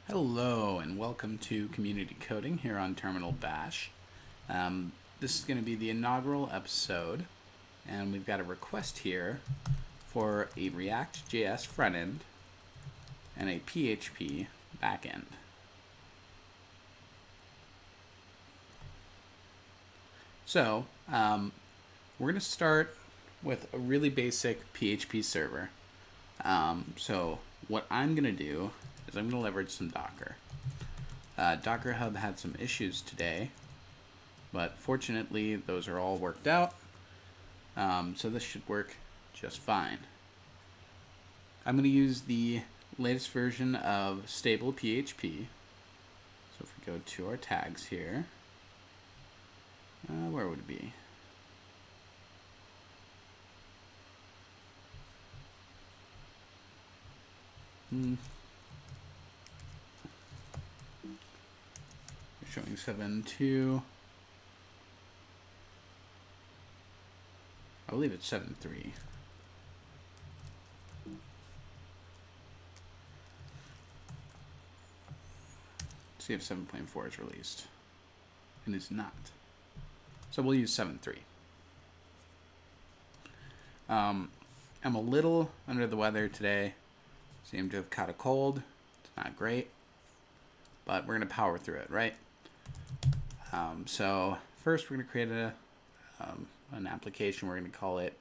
Hello and welcome to Community Coding here on Terminal Bash. This is going to be the inaugural episode, and we've got a request here for a React.js frontend and a PHP backend. So we're going to start with a really basic PHP server. So what I'm going to do is I'm going to leverage some Docker. Docker Hub had some issues today, but fortunately those are all worked out. So this should work just fine. I'm going to use the latest version of stable PHP. So if we go to our tags here, where would it be? Showing 7.2. I believe it's 7.3. See if 7.4 is released. It is not. So we'll use 7.3. I'm a little under the weather today. Seem to have caught a cold. It's not great, but we're going to power through it, right? So first we're going to create an application. We're going to call it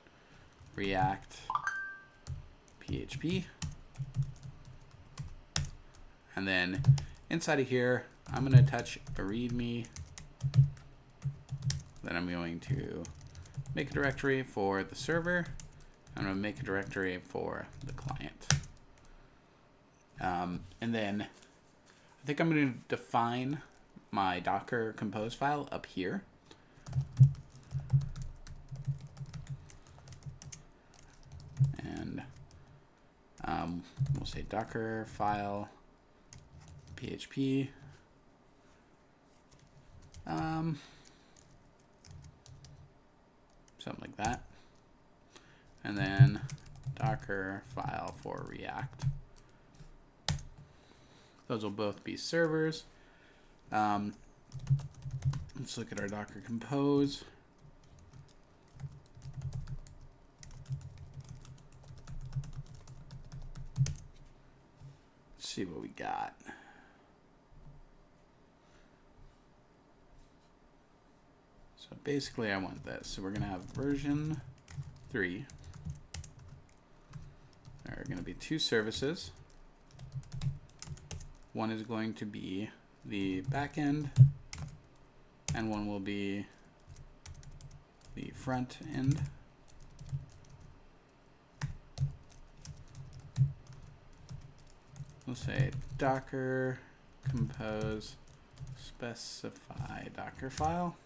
React PHP. And then inside of here, I'm going to attach a README. Then I'm going to make a directory for the server. I'm going to make a directory for the client. And then I think I'm going to define my Docker compose file up here. And we'll say Docker file PHP. Something like that. And then Docker file for React. Those will both be servers. Let's look at our Docker compose. Let's see what we got. So basically I want this. So we're going to have version 3. There are going to be 2 services. One is going to be the backend, and one will be the front end. We'll say Docker compose specify Docker file.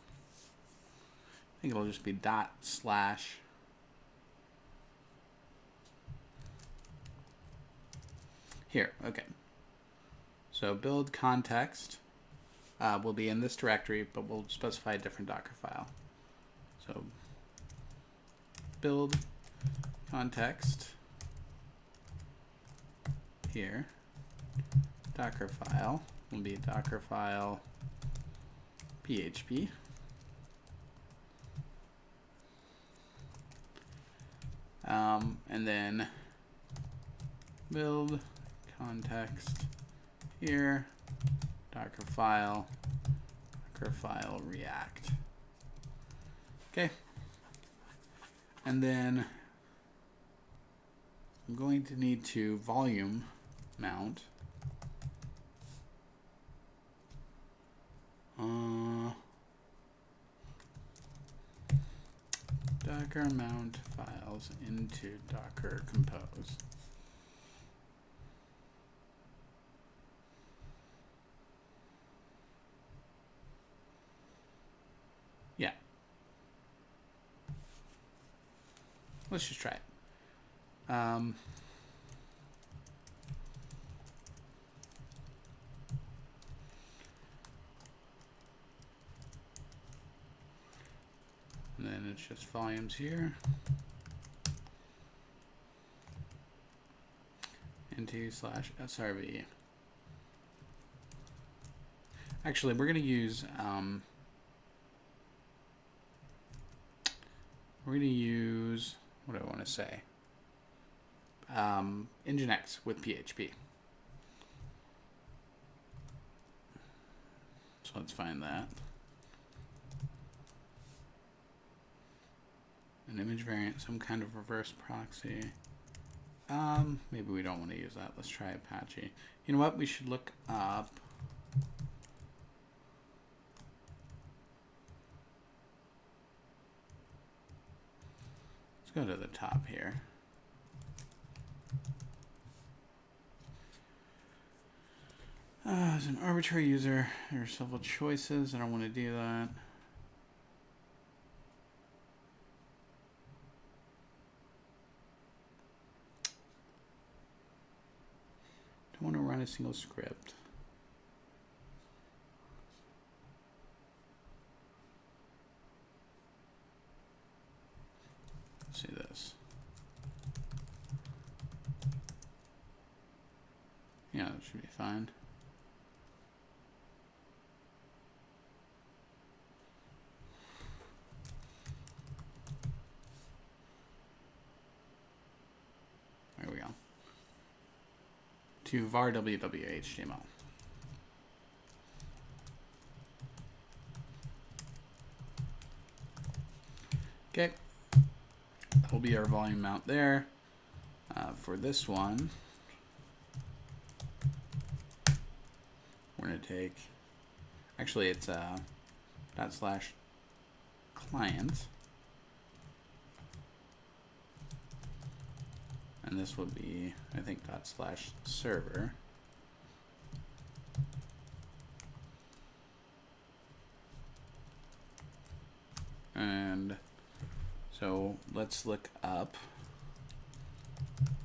I think it'll just be /. Here, okay. So build context will be in this directory, but we'll specify a different Docker file. So build context here. Docker file will be Docker file PHP. And then build context here, Docker file React. Okay. And then I'm going to need to volume mount Docker mount files into Docker compose. Yeah. Let's just try it. And then it's just volumes here. Into /srv. Actually, we're going to use what do I want to say? Nginx with PHP. So let's find that. An image variant, some kind of reverse proxy. Maybe we don't want to use that. Let's try Apache. You know what? We should look up. Let's go to the top here. As an arbitrary user, there are several choices. I don't want to do that. Don't want to run a single script. Let's see this. Yeah, that should be fine. There we go. To var www.html. Okay, that will be our volume mount there. For this one, we're going to take, actually it's /client, and this would be, I think, /server. And so let's look up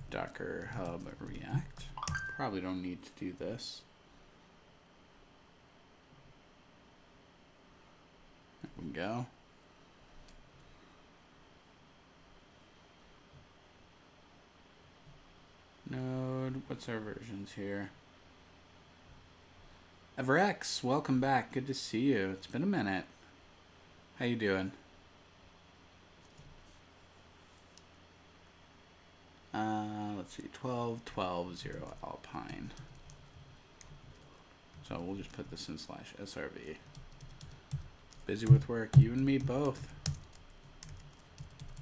Docker Hub React. Probably don't need to do this. There we go. Node, what's our versions here? EverX, welcome back. Good to see you. It's been a minute. How you doing? Let's see, 12.12.0 Alpine. So we'll just put this in /srv. Busy with work, you and me both.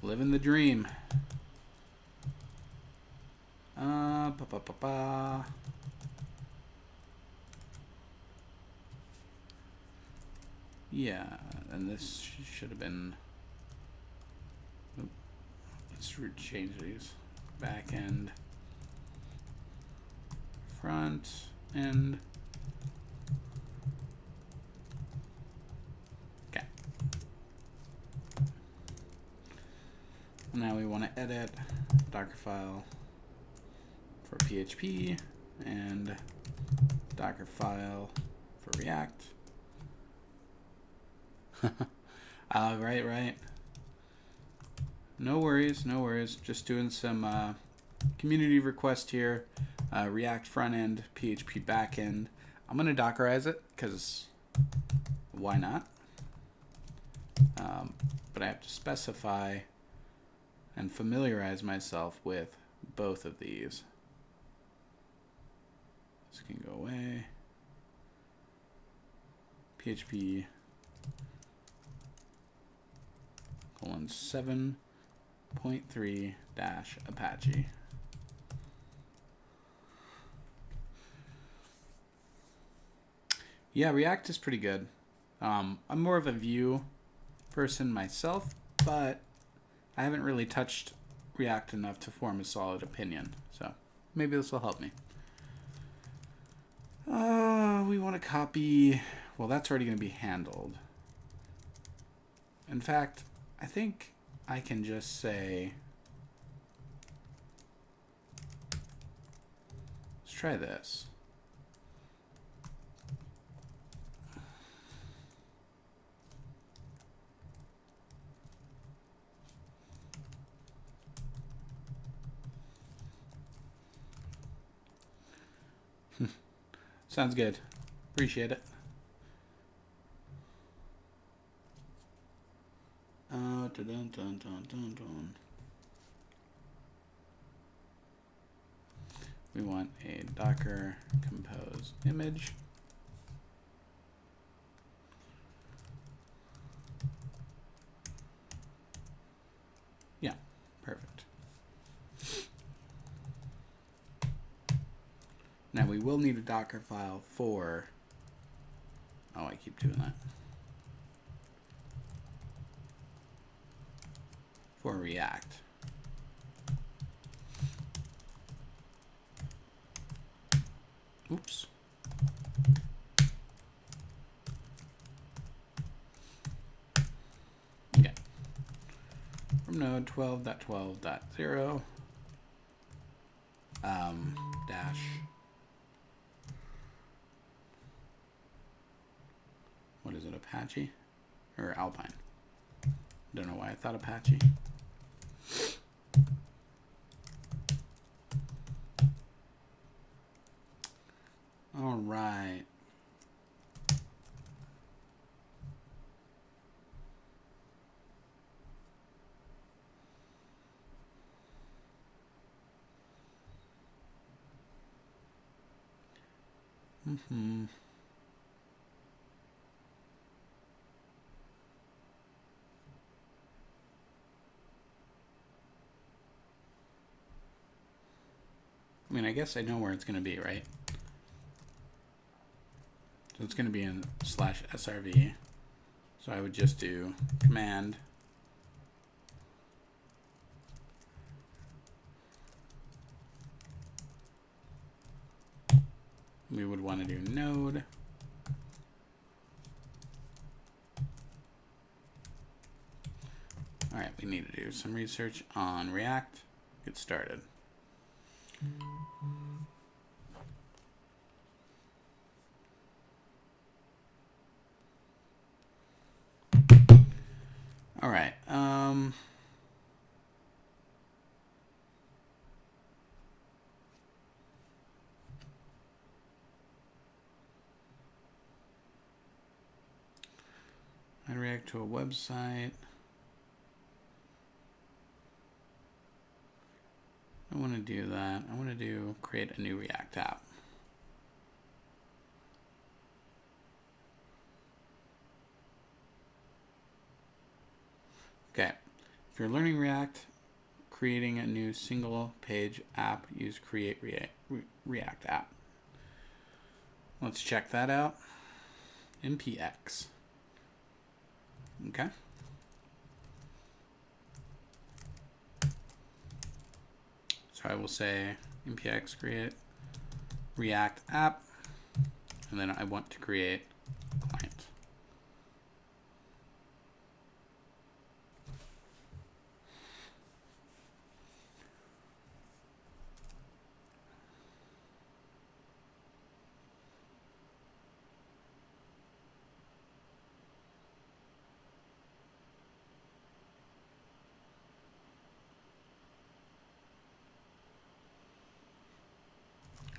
Living the dream. Yeah, and this should have been. Let's change these. Backend, front end. Okay. Now we want to edit Dockerfile for PHP and Dockerfile for React. Right. No worries, no worries. Just doing some community request here. React front end, PHP backend. I'm going to Dockerize it because why not? But I have to specify and familiarize myself with both of these. This can go away. PHP colon 7.3 - Apache. Yeah, React is pretty good. I'm more of a Vue person myself, but I haven't really touched React enough to form a solid opinion. So maybe this will help me. We want to copy. Well, that's already going to be handled. In fact, I think I can just say, let's try this. Sounds good. Appreciate it. We want a Docker compose image. Yeah, perfect. Now we will need a Docker file for, oh, I keep doing that, for React. Oops. Okay. From node 12.12.0 dash what is it, Apache or Alpine? Don't know why I thought Apache. All right. I mean, I guess I know where it's going to be, right? So it's going to be in /srv. So I would just do command we would want to do node all right, we need to do some research on React. Get started. All right. I react to a website. I want to do that. I want to do create a new React app. Okay. If you're learning React, creating a new single page app, use create React app. Let's check that out. npx. Okay. So I will say npx create React app, and then I want to create client.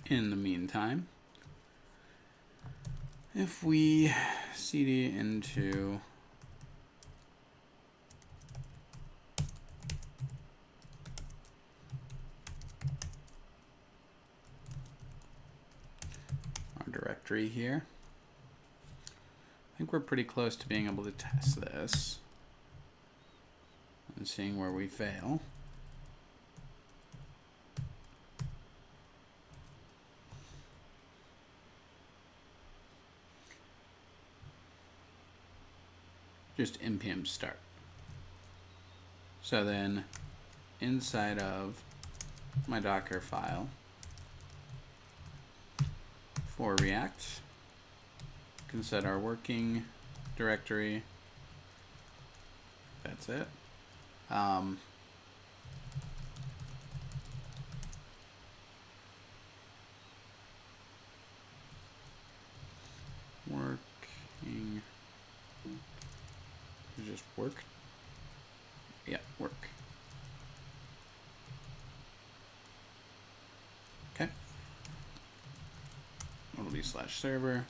In the meantime, if we cd into our directory here, I think we're pretty close to being able to test this and seeing where we fail. Just npm start. So then inside of my Docker file for React, can set our working directory. That's it. Working. Just work. Yeah, work. Okay. It'll be /server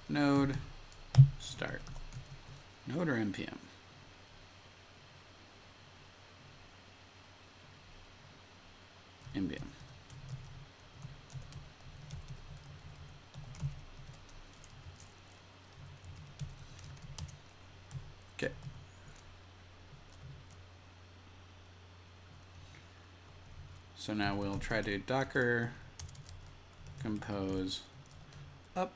node start. Node or npm? Ambient. Okay. So now we'll try to Docker compose up.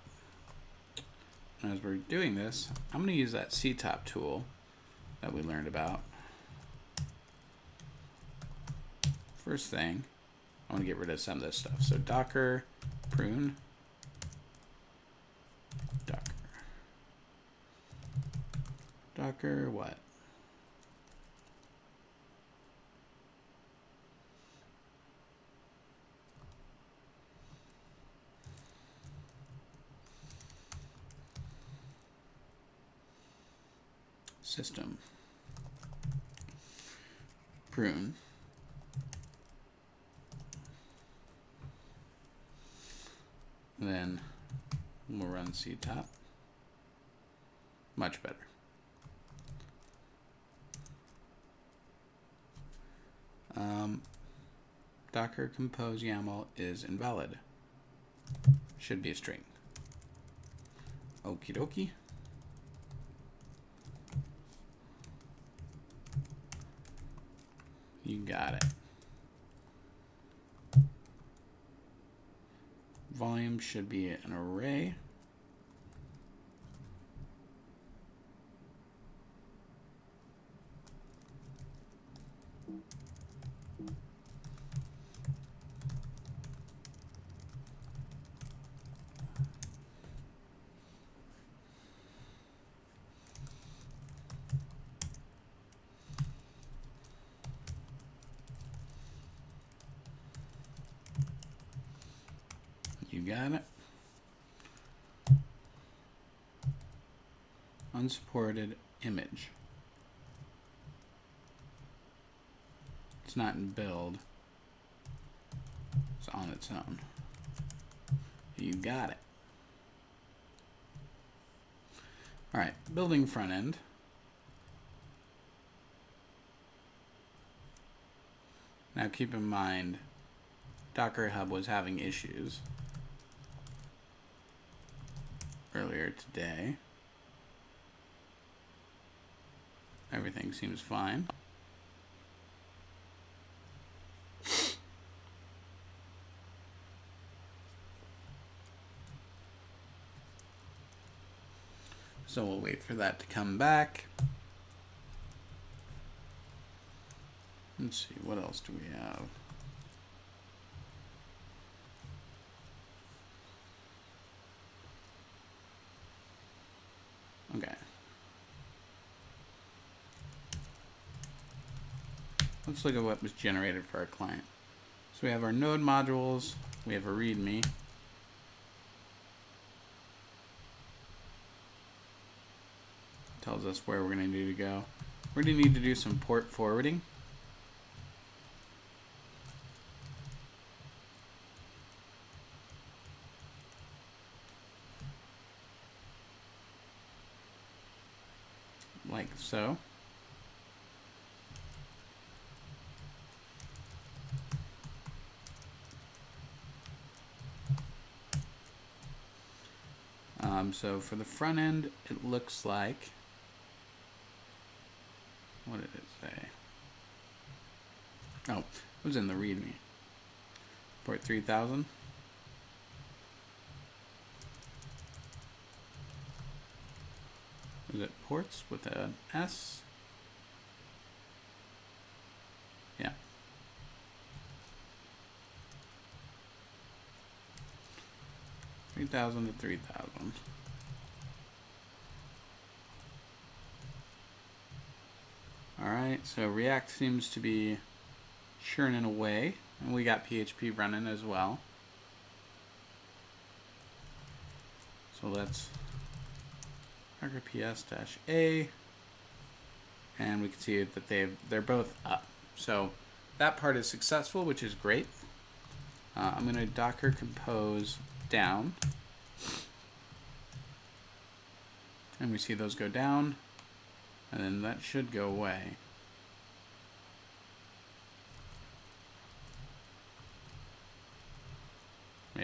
And as we're doing this, I'm going to use that ctop tool that we learned about. First thing, I want to get rid of some of this stuff. So Docker prune Docker what? System prune. Then we'll run ctop. Much better. Docker compose YAML is invalid. Should be a string. Okie dokie. You got it. Volume should be an array. You got it. Unsupported image. It's not in build. It's on its own. You got it. All right, building front end. Now keep in mind, Docker Hub was having issues earlier today. Everything seems fine. So we'll wait for that to come back. Let's see, what else do we have? Okay. Let's look at what was generated for our client. So we have our node modules, we have a README. Tells us where we're going to need to go. We're going to need to do some port forwarding. Like so. So for the front end, it looks like, what did it say? Oh, it was in the README. Port 3000. Is it ports with an S? Yeah. $3,000 to $3,000. All right, so React seems to be churning away, and we got PHP running as well. So let's Docker ps-a, and we can see that they're both up. So that part is successful, which is great. I'm going to Docker compose down, and we see those go down, and then that should go away.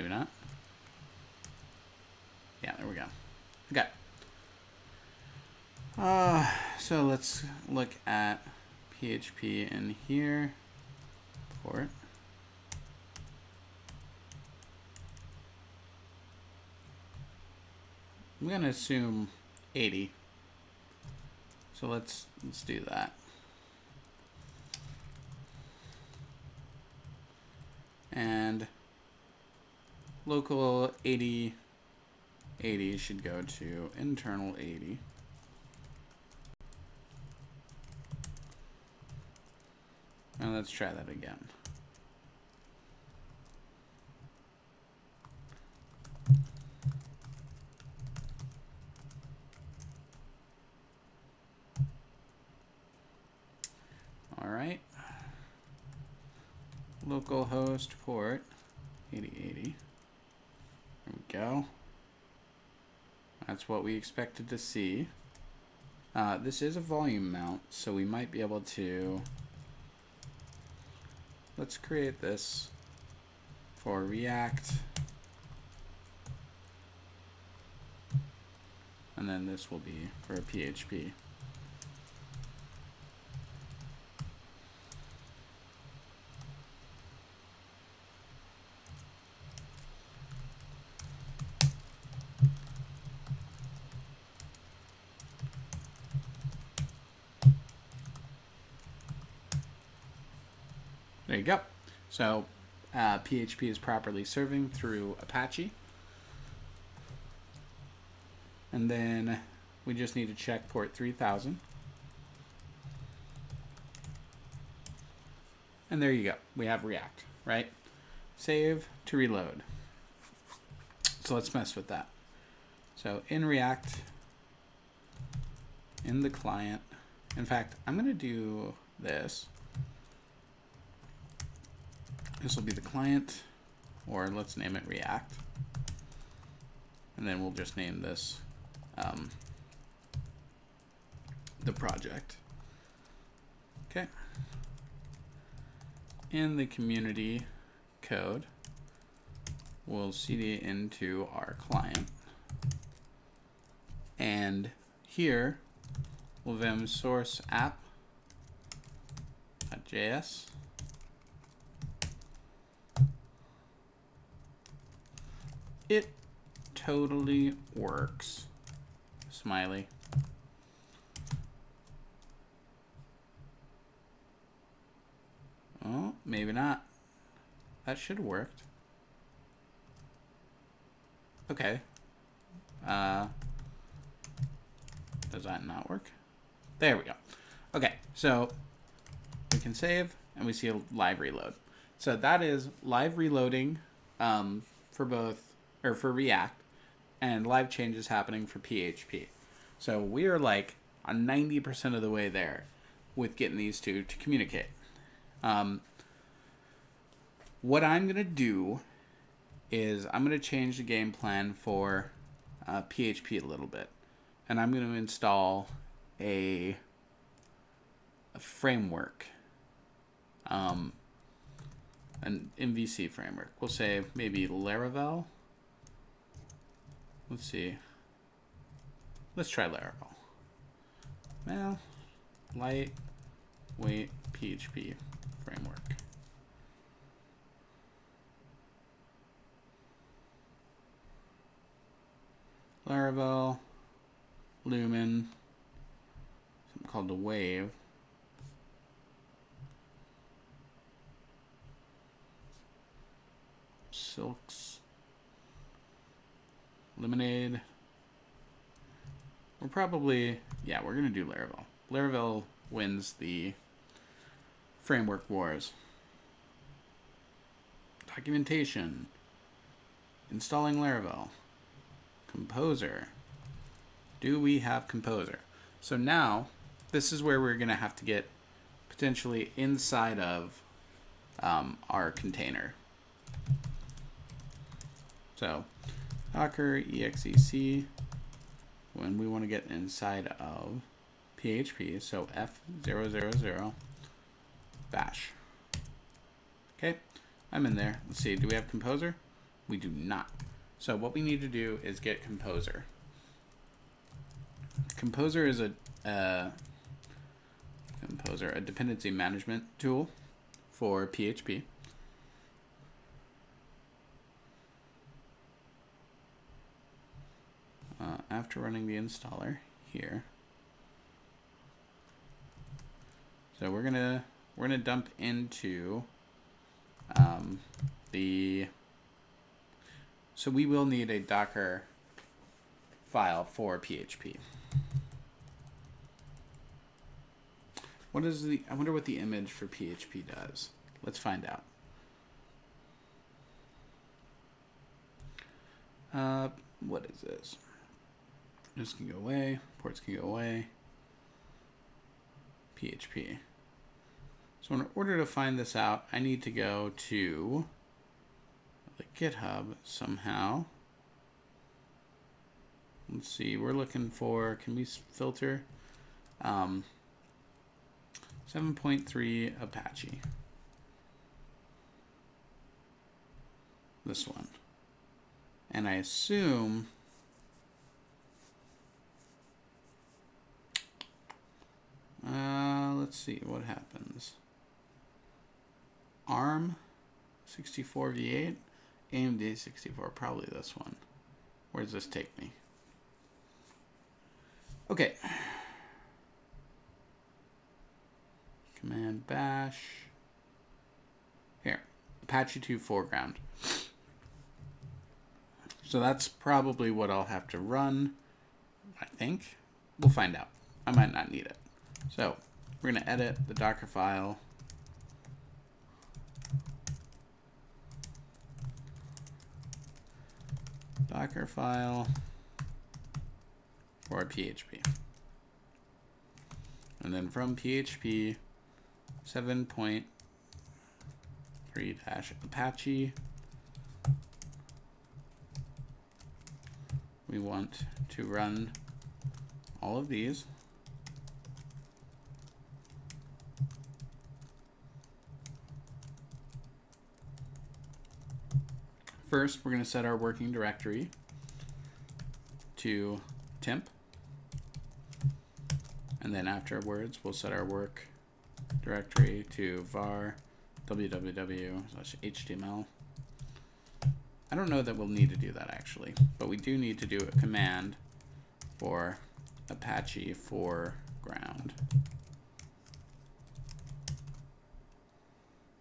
Maybe not. Yeah, there we go. Okay. So let's look at PHP in here. Port. I'm gonna assume 80. So let's do that. And local 80 should go to internal 80. And let's try that again. All right. Localhost port 8080. There we go. That's what we expected to see. This is a volume mount, so we might be able to... Let's create this for React. And then this will be for a PHP. There you go. So PHP is properly serving through Apache. And then we just need to check port 3000. And there you go. We have React, right? Save to reload. So let's mess with that. So in React, in the client, in fact, I'm going to do this. This will be the client, or let's name it React. And then we'll just name this the project. Okay. In the community code, we'll cd into our client. And here, we'll vim source app.js. It totally works. Smiley. Oh, maybe not. That should have worked. Okay. Does that not work? There we go. Okay, so we can save and we see a live reload. So that is live reloading for React, and live changes happening for PHP. So we are like on 90% of the way there with getting these two to communicate. What I'm going to do is I'm going to change the game plan for PHP a little bit. And I'm going to install a framework, an MVC framework. We'll say maybe Laravel. Let's see. Let's try Laravel. Well, lightweight PHP framework. Laravel, Lumen, something called the Wave. Silks, Lemonade. We're probably, yeah, we're going to do Laravel. Laravel wins the framework wars. Documentation. Installing Laravel. Composer. Do we have Composer? So now, this is where we're going to have to get potentially inside of our container. So, Docker exec, when we want to get inside of PHP, so f000 bash. Okay, I'm in there. Let's see, do we have Composer? We do not. So what we need to do is get Composer. Composer is a dependency management tool for PHP. After running the installer here, so we're gonna dump into so we will need a Docker file for PHP. What is I wonder what the image for PHP does. Let's find out. What is this? This can go away. Ports can go away. PHP. So in order to find this out, I need to go to the GitHub somehow. Let's see. We're looking for, can we filter? 7.3 Apache. This one. And I assume let's see what happens. ARM 64 V8, AMD 64, probably this one. Where does this take me? Okay. Command bash. Here, Apache 2 foreground. So that's probably what I'll have to run, I think. We'll find out. I might not need it. So we're going to edit the Docker file. Docker file for PHP. And then from PHP 7.3-Apache, we want to run all of these. First, we're going to set our working directory to temp. And then afterwards, we'll set our work directory to var www/html. I don't know that we'll need to do that actually, but we do need to do a command for Apache foreground.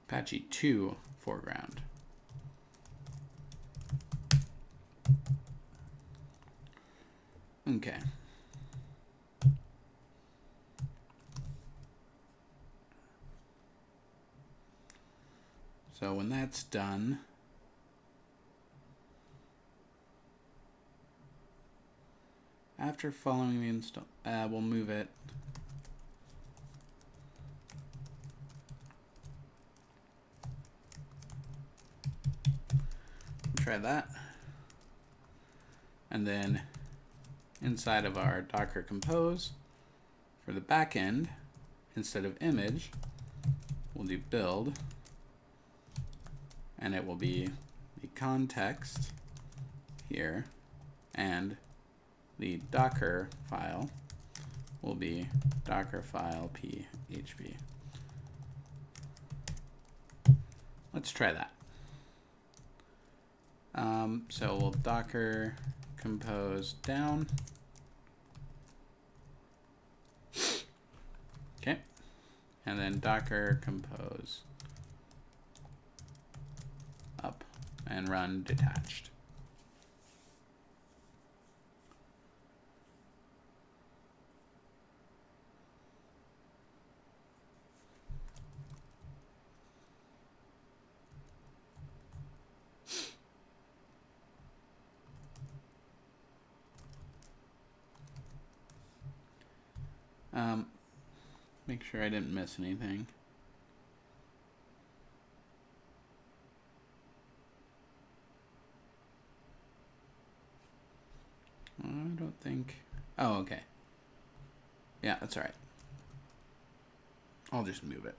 Apache 2 foreground. Okay. So when that's done, after following the install, we'll move it. Try that. And then inside of our Docker Compose, for the backend, instead of image, we'll do build, and it will be the context here, and the Docker file will be Dockerfile PHP. Let's try that. So we'll Docker Compose down. Okay. And then Docker Compose up and run detached. Make sure I didn't miss anything. I don't think. Oh, okay. Yeah, that's all right. I'll just move it.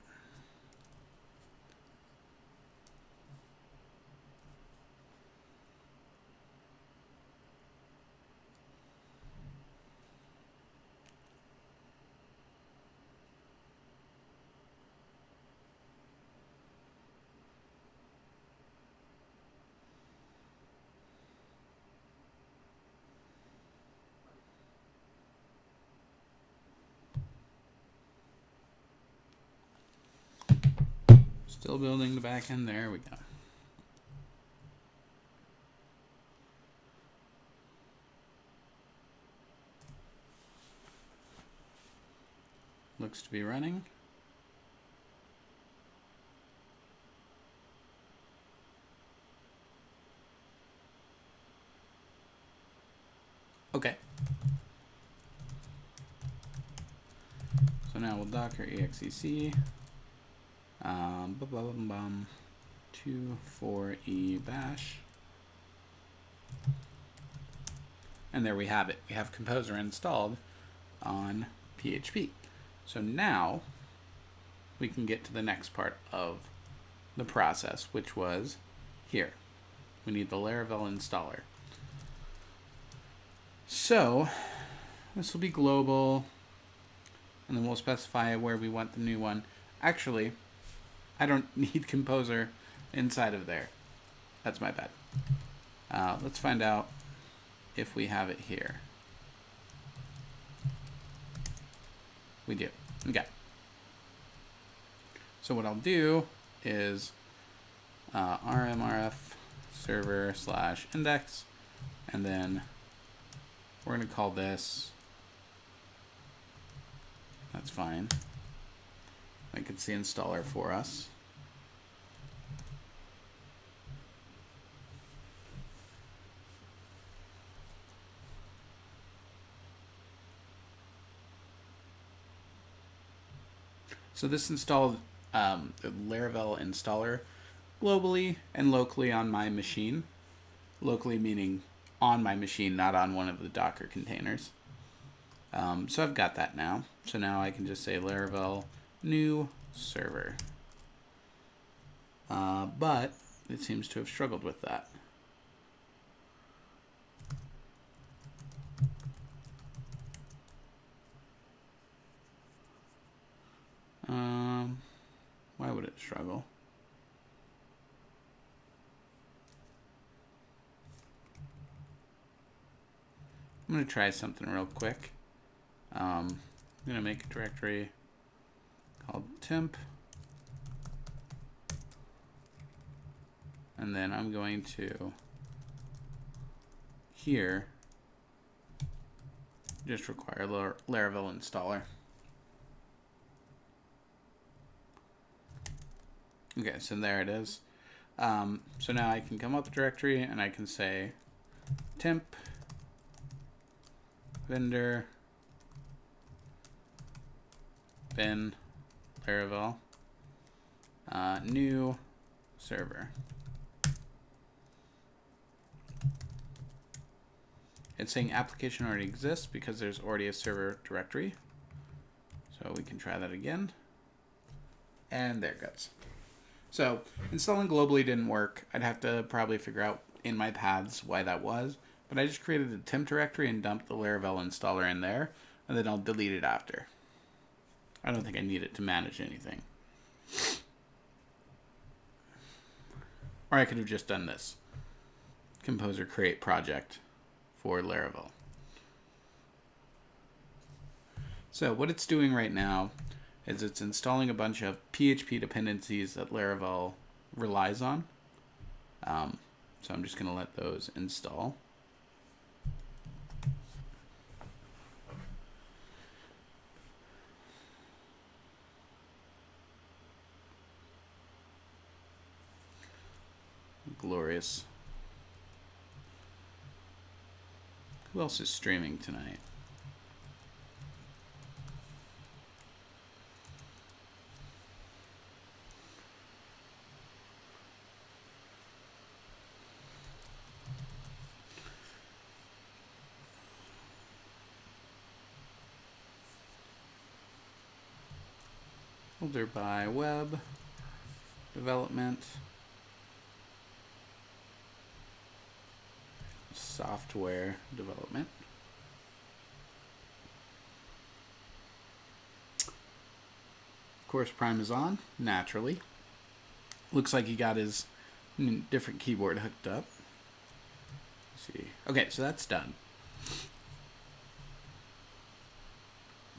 Still building the backend. There we go. Looks to be running. Okay. So now we'll docker exec 24e bash. And there we have it. We have Composer installed on PHP. So now we can get to the next part of the process, which was here. We need the Laravel installer. So this will be global, and then we'll specify where we want the new one. Actually, I don't need Composer inside of there. That's my bad. Let's find out if we have it here. We do. Okay. So what I'll do is rmrf server / index, and then we're going to call this, that's fine. I can see installer for us. So this installed the Laravel installer globally and locally on my machine. Locally meaning on my machine, not on one of the Docker containers. So I've got that now. So now I can just say Laravel new server. But it seems to have struggled with that. Why would it struggle? I'm going to try something real quick. I'm going to make a directory called temp. And then I'm going to here just require Laravel installer. Okay, so there it is. So now I can come up the directory and I can say temp vendor bin Laravel new server. It's saying application already exists because there's already a server directory. So we can try that again. And there it goes. So installing globally didn't work. I'd have to probably figure out in my paths why that was. But I just created a temp directory and dumped the Laravel installer in there. And then I'll delete it after. I don't think I need it to manage anything. Or I could have just done this. Composer create project for Laravel. So what it's doing right now is it's installing a bunch of PHP dependencies that Laravel relies on. So I'm just going to let those install. Glorious. Who else is streaming tonight? Folder by web development, software development. Of course, Prime is on naturally. Looks like he got his different keyboard hooked up. Let's see. Okay, so that's done.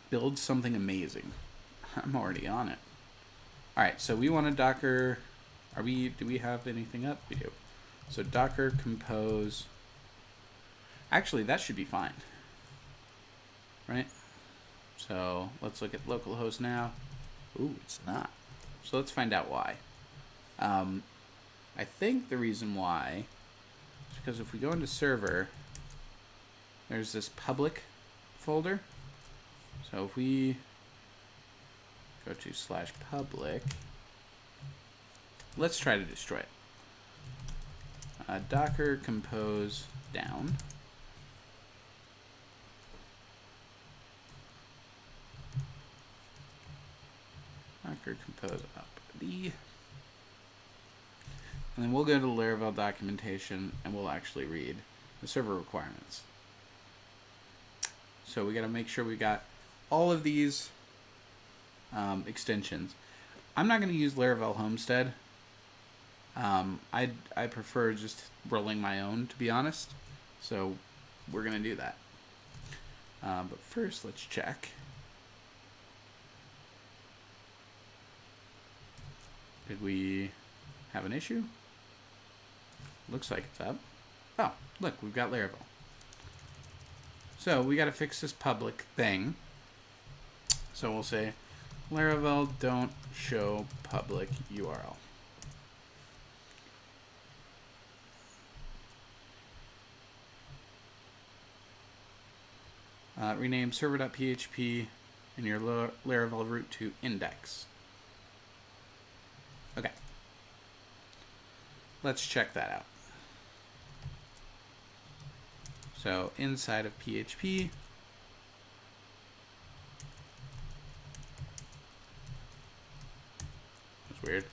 Build something amazing. I'm already on it. All right, so we want a Docker. Do we have anything up? We do. So Docker compose. Actually, that should be fine, right? So let's look at localhost now. Ooh, it's not. So let's find out why. I think the reason why is because if we go into server, there's this public folder. So if we go to /public, let's try to destroy it. Docker compose down. Docker compose up D. And then we'll go to the Laravel documentation and we'll actually read the server requirements. So we got to make sure we got all of these extensions. I'm not going to use Laravel Homestead. I prefer just rolling my own, to be honest. So we're going to do that. But first, let's check. Did we have an issue? Looks like it's up. Oh, look, we've got Laravel. So we got to fix this public thing. So we'll say Laravel don't show public URL. Rename server.php and your Laravel root to index. Okay. Let's check that out. So inside of PHP, that's weird.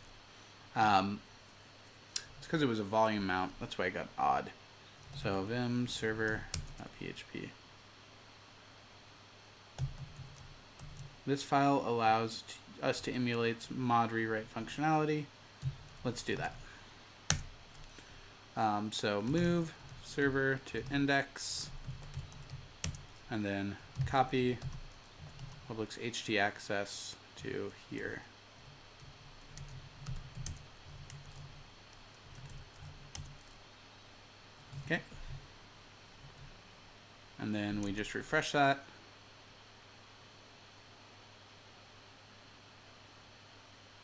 It's because it was a volume mount. That's why I got odd. So vim server.php. This file allows us to emulate mod rewrite functionality. Let's do that. So move server to index, and then copy public's HT access to here. Okay. And then we just refresh that.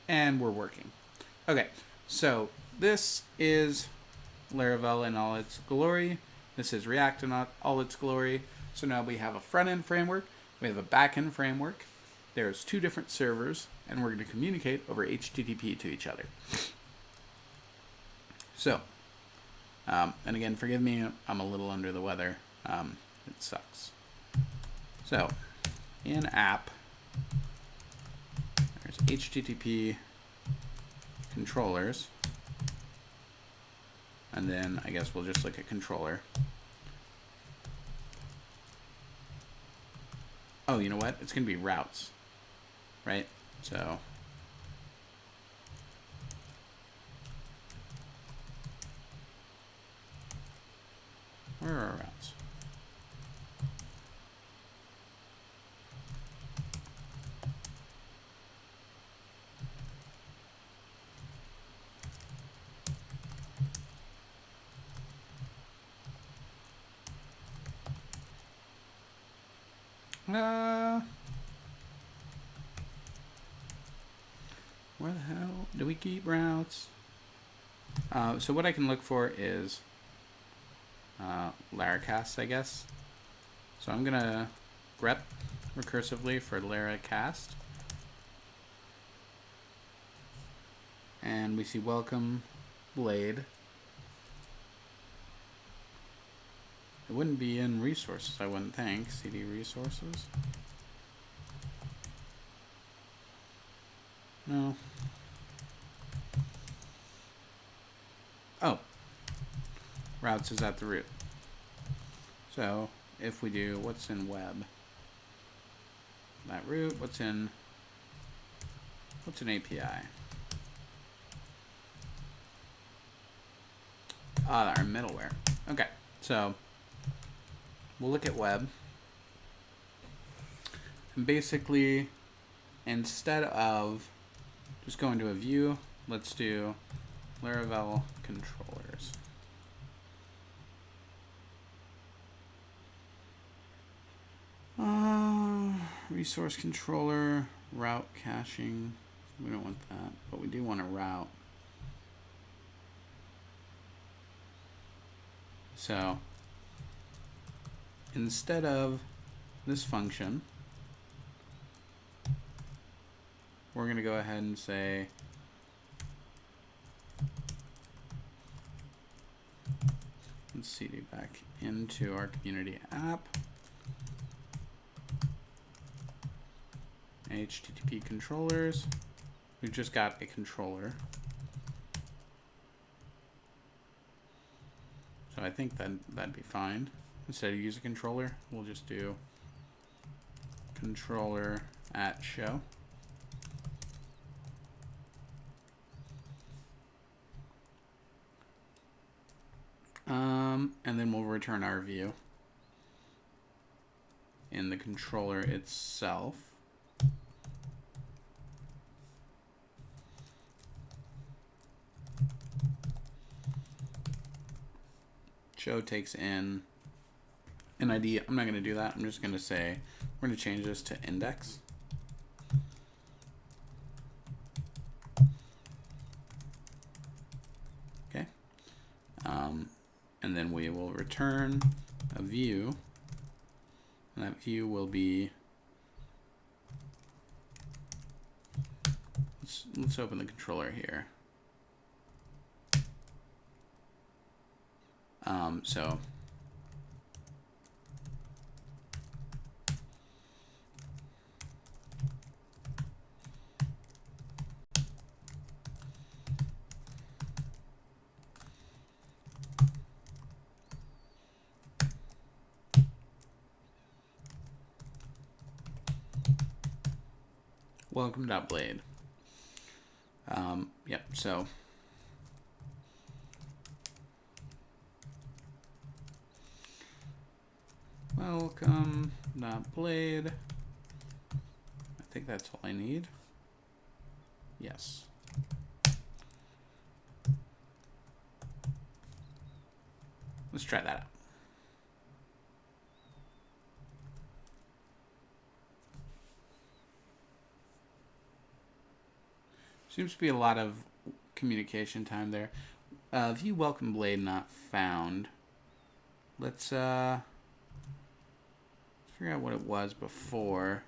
And we're working. Okay, so this is Laravel in all its glory. This is React in all its glory. So now we have a front-end framework. We have a back-end framework. There's two different servers, and we're going to communicate over HTTP to each other. So, and again, forgive me, I'm a little under the weather. It sucks. So, in app, there's HTTP controllers. And then I guess we'll just look at controller. Oh, you know what? It's going to be routes, right? So where are our routes? Where the hell do we keep routes? So what I can look for is Laracast, I guess. So I'm gonna grep recursively for Laracast, and we see welcome blade. It wouldn't be in resources, I wouldn't think. CD resources. No. Oh. Routes is at the root. So if we do what's in web, that root, what's in API? Our middleware. Okay, so we'll look at web. And basically, instead of just go into a view. Let's do Laravel controllers. Resource controller, route caching. We don't want that, but we do want a route. So instead of this function, we're going to go ahead and say let's cd back into our community app. HTTP controllers. We've just got a controller. So I think that'd be fine. Instead of use a controller, we'll just do controller at show. And then we'll return our view in the controller itself. Show takes in an ID. I'm not going to do that. I'm just going to say we're going to change this to index. Okay. And then we will return a view. And that view will be, let's open the controller here. So welcome.blade. Yep, so welcome.blade. I think that's all I need. Yes. Let's try that out. Seems to be a lot of communication time there. View welcome blade not found. Let's figure out what it was before.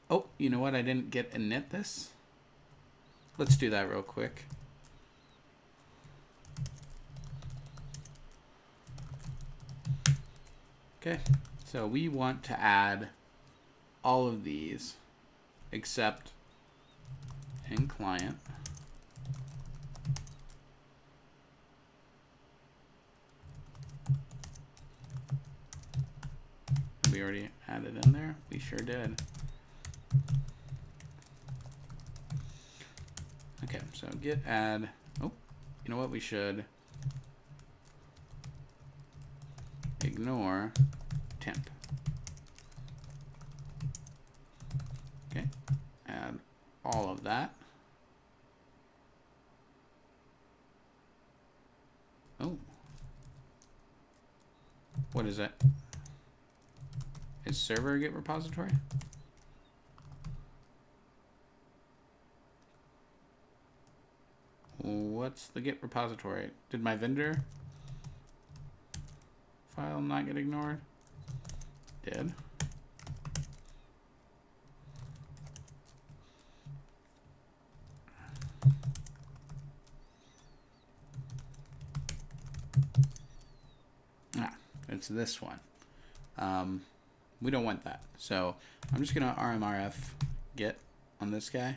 Oh, you know what? I didn't get init this. Let's do that real quick. Okay, so we want to add all of these except in client. We already added in there. We sure did. Okay, so git add. Oh, you know what? We should ignore temp. Okay, add all of that. Oh, what is it? Is server a Git repository? What's the Git repository? Did my vendor file not get ignored? Did. It's this one. We don't want that. So I'm just going to rmrf git on this guy.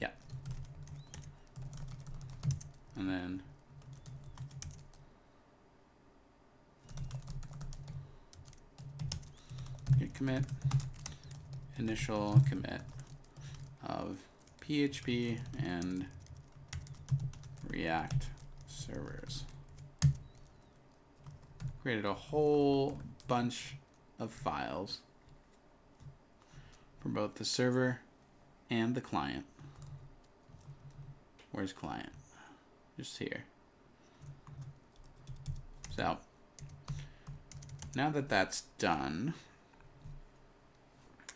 Yeah. And then git commit, initial commit of PHP and React servers. Created a whole bunch of files for both the server and the client. Where's client? Just here. So now that that's done,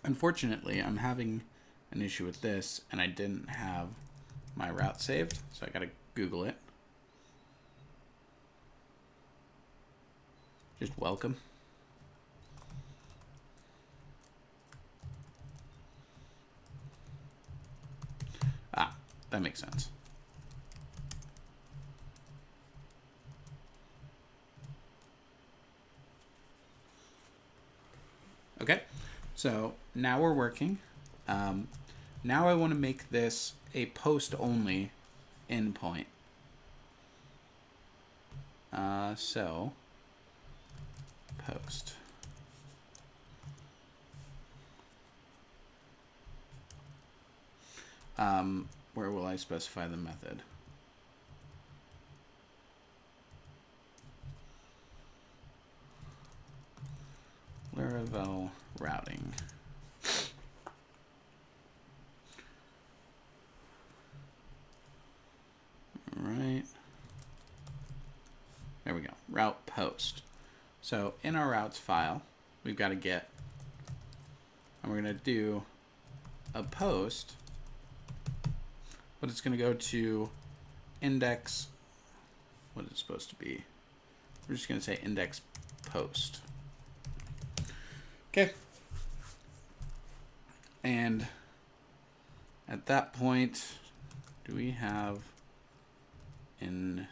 unfortunately, I'm having an issue with this, and I didn't have my route saved, so I gotta Google it. Just welcome. Ah, that makes sense. Okay, so now we're working. Now I want to make this a post-only endpoint. So post. Where will I specify the method? Laravel routing. All right. There we go. Route post. So in our routes file, we've got a get, and we're going to do a post, but it's going to go to index. What it's supposed to be? We're just going to say index post. Okay. And at that point, do we have insomnia?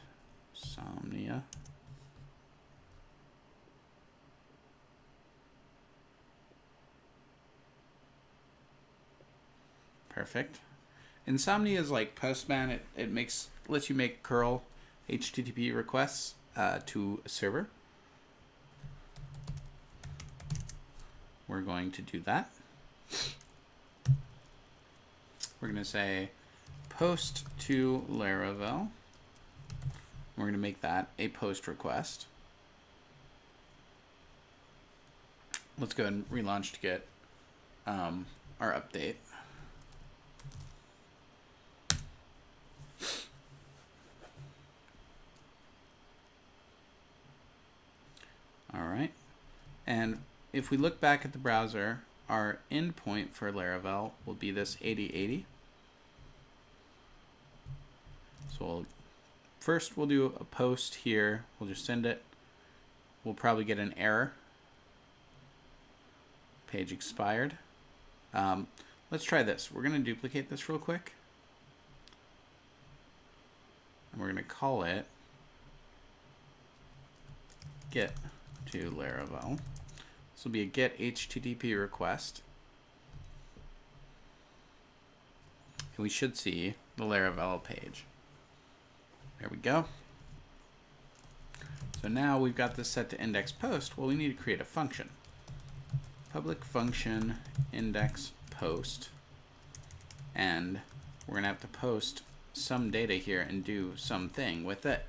Perfect. Insomnia is like Postman. It lets you make curl HTTP requests to a server. We're going to do that. We're going to say post to Laravel. We're going to make that a post request. Let's go ahead and relaunch to get our update. All right. And if we look back at the browser, our endpoint for Laravel will be this 8080. So first we'll do a post here. We'll just send it. We'll probably get an error. Page expired. Let's try this. We're going to duplicate this real quick. And we're going to call it get to Laravel. This will be a get HTTP request. And we should see the Laravel page. There we go. So now we've got this set to index post. Well, we need to create a function. Public function index post. And we're going to have to post some data here and do something with it.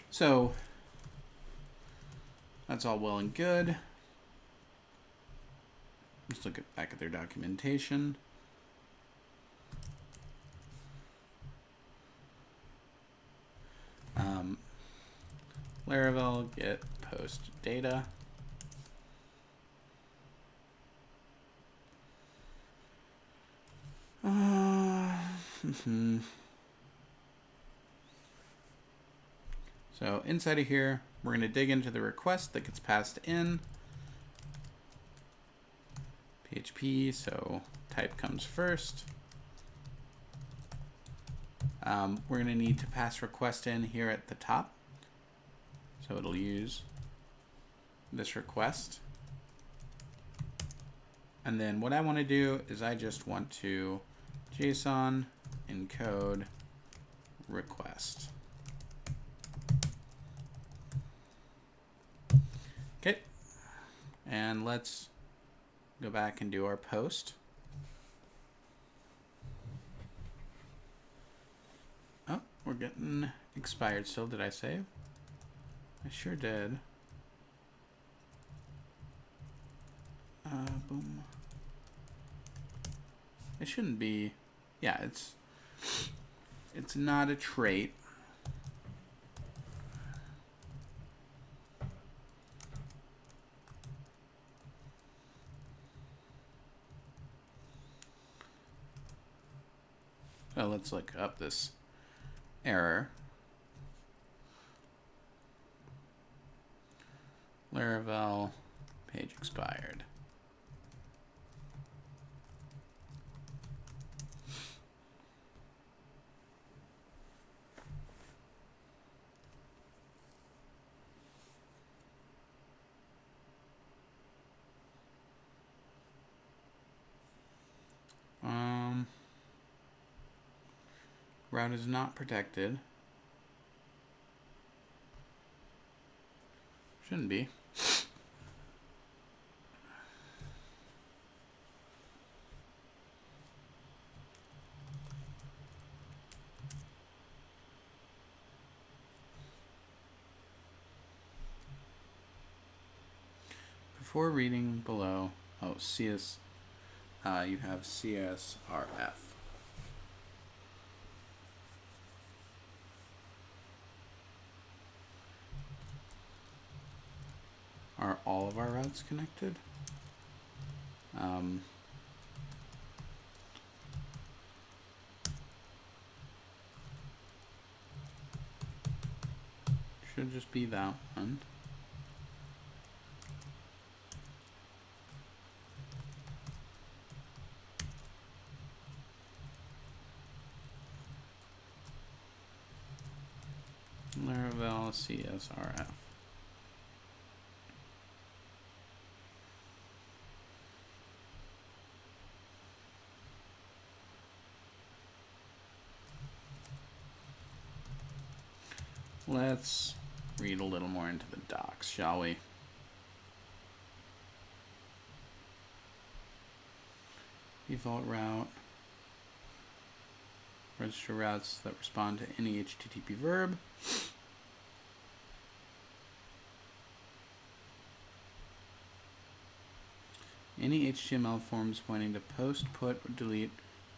So that's all well and good. Let's look back at their documentation. Laravel get post data. So inside of here, we're going to dig into the request that gets passed in. PHP, so type comes first. We're going to need to pass request in here at the top. So it'll use this request. And then what I want to do is I just want to JSON encode request. Okay. And let's go back and do our post. Oh, we're getting expired still. Did I save? I sure did. Boom. it shouldn't be, yeah, it's not a trait. So let's look up this error. Laravel page expired. Route is not protected. Shouldn't be. Before reading below, you have CSRF. Are all of our routes connected? Should just be that one. Laravel CSRF. Let's read a little more into the docs, shall we? Default route. Register routes that respond to any HTTP verb. Any HTML forms pointing to post, put, or delete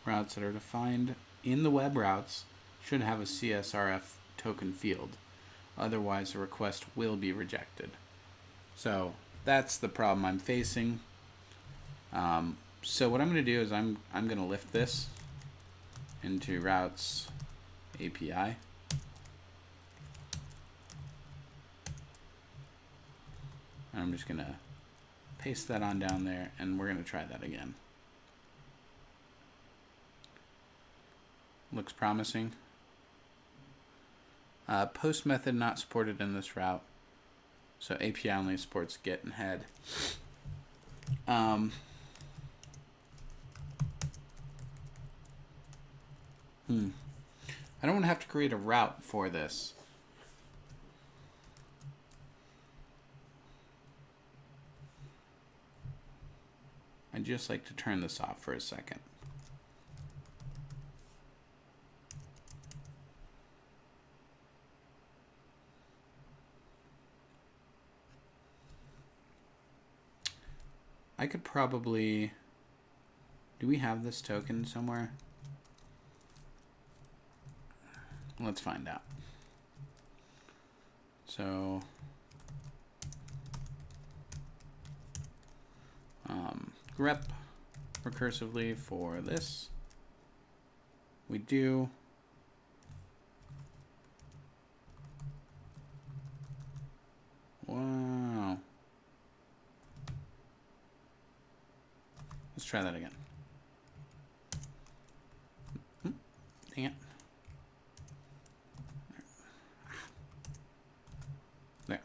routes that are defined in the web routes should have a CSRF token field. Otherwise, the request will be rejected. So that's the problem I'm facing. So what I'm going to do is I'm going to lift this into routes API. And I'm just going to paste that on down there, and we're going to try that again. Looks promising. Post method not supported in this route. So API only supports get and head. I don't want to have to create a route for this. I'd just like to turn this off for a second. I could probably... Do we have this token somewhere? Let's find out. So... grep recursively for this. We do. Wow. Let's try that again. Dang it. There.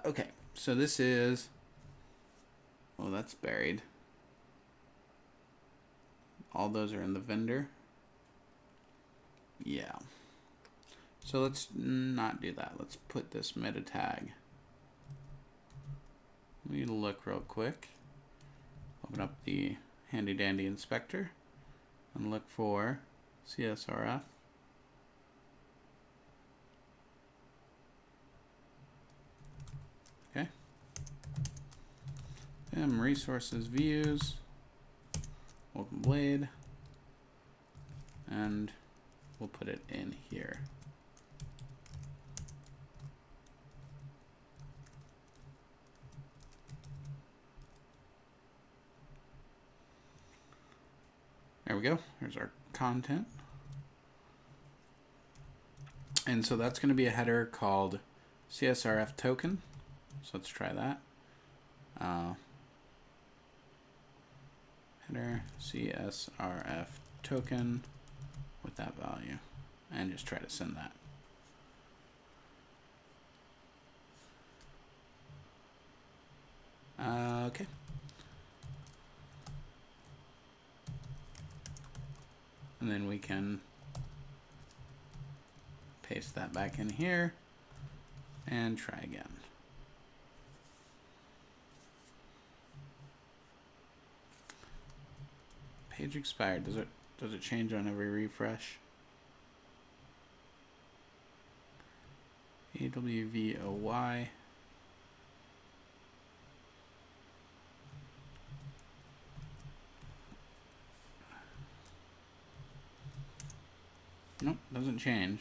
Okay, so this is... Well, that's buried. All those are in the vendor. Yeah. So let's not do that. Let's put this meta tag. We need to look real quick. Open up the handy dandy inspector and look for CSRF. Okay. Resources views. welcome blade, and we'll put it in here. There we go. Here's our content. And so that's going to be a header called CSRF token. So let's try that. Header CSRF token with that value, and just try to send that. Okay. And then we can paste that back in here and try again. Page expired. Does it change on every refresh? AWVOY. Nope, doesn't change.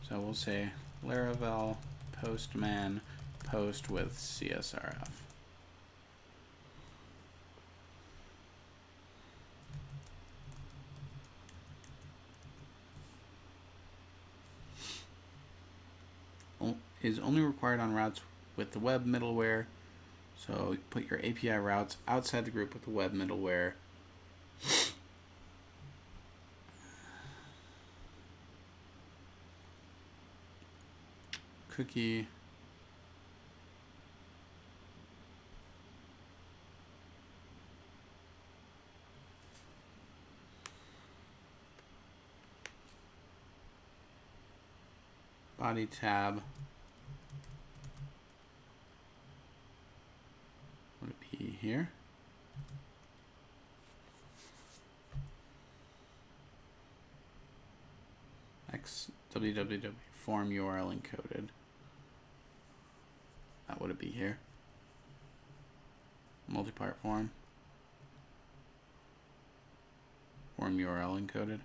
So we'll say Laravel postman post with CSRF. Is only required on routes with the web middleware. So put your API routes outside the group with the web middleware. Cookie. Body tab. Would it be here? www form URL encoded. That would it be here? Multi-part form. Form URL encoded.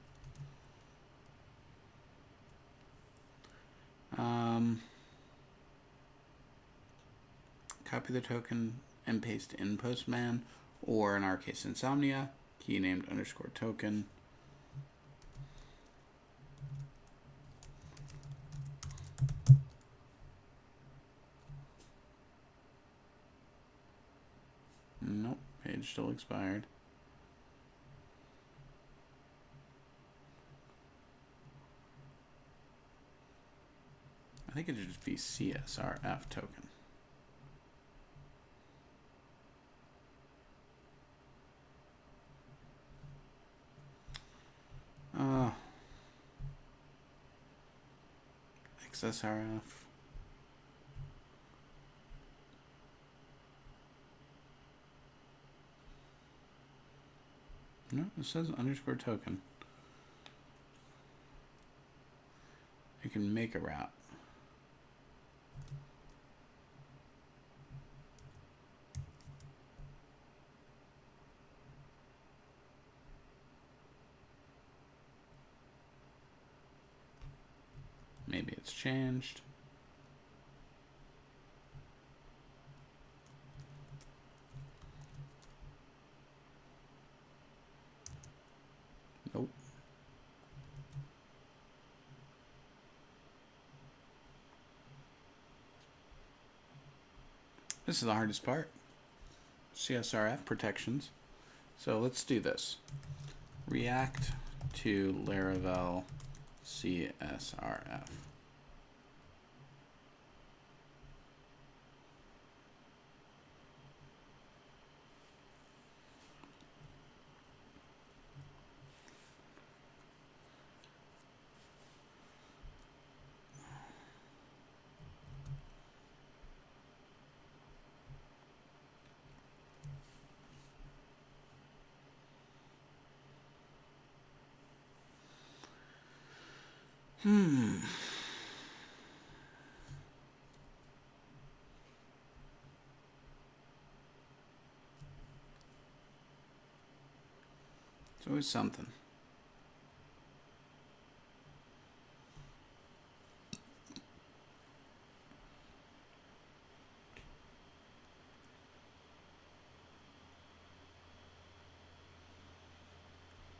Copy the token and paste in Postman, or in our case Insomnia, key named underscore token. Nope, page still expired. I think it should just be CSRF token. XSRF. No, it says underscore token. You can make a route. Maybe it's changed. Nope. This is the hardest part. CSRF protections. So let's do this. React to Laravel CSRF. was something.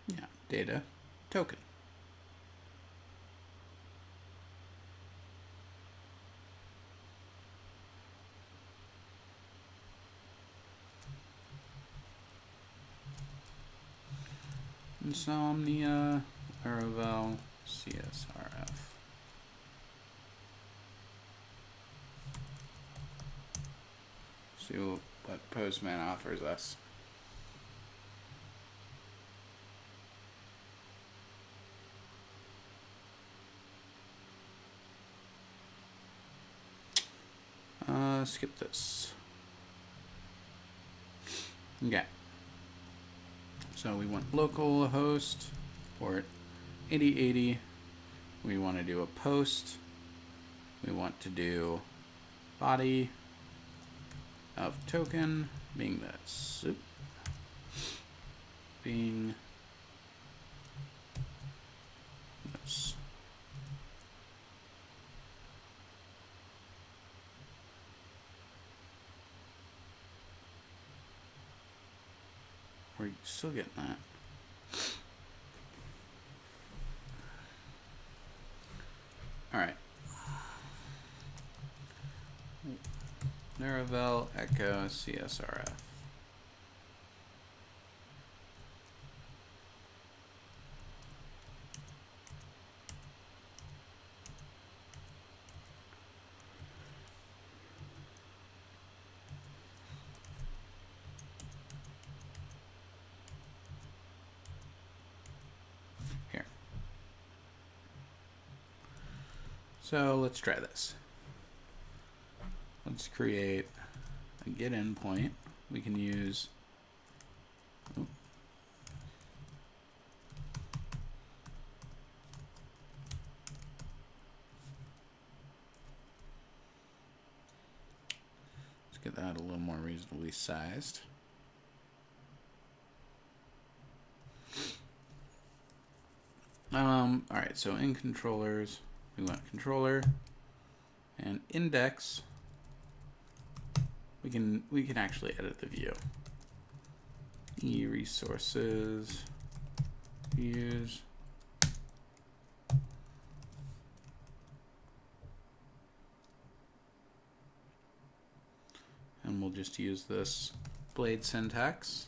Yeah, data token. Insomnia, Laravel, CSRF. See what Postman offers us. Skip this. Okay. So we want local host, port 8080. We want to do a post. We want to do body of token being this. Being this. We're still getting that. All right. Laravel echo CSRF. Here. So let's try this. Let's create a get endpoint. We can use let's get that a little more reasonably sized. All right, so in controllers, we want controller and index. We can actually edit the view. E-resources, views. And we'll just use this blade syntax.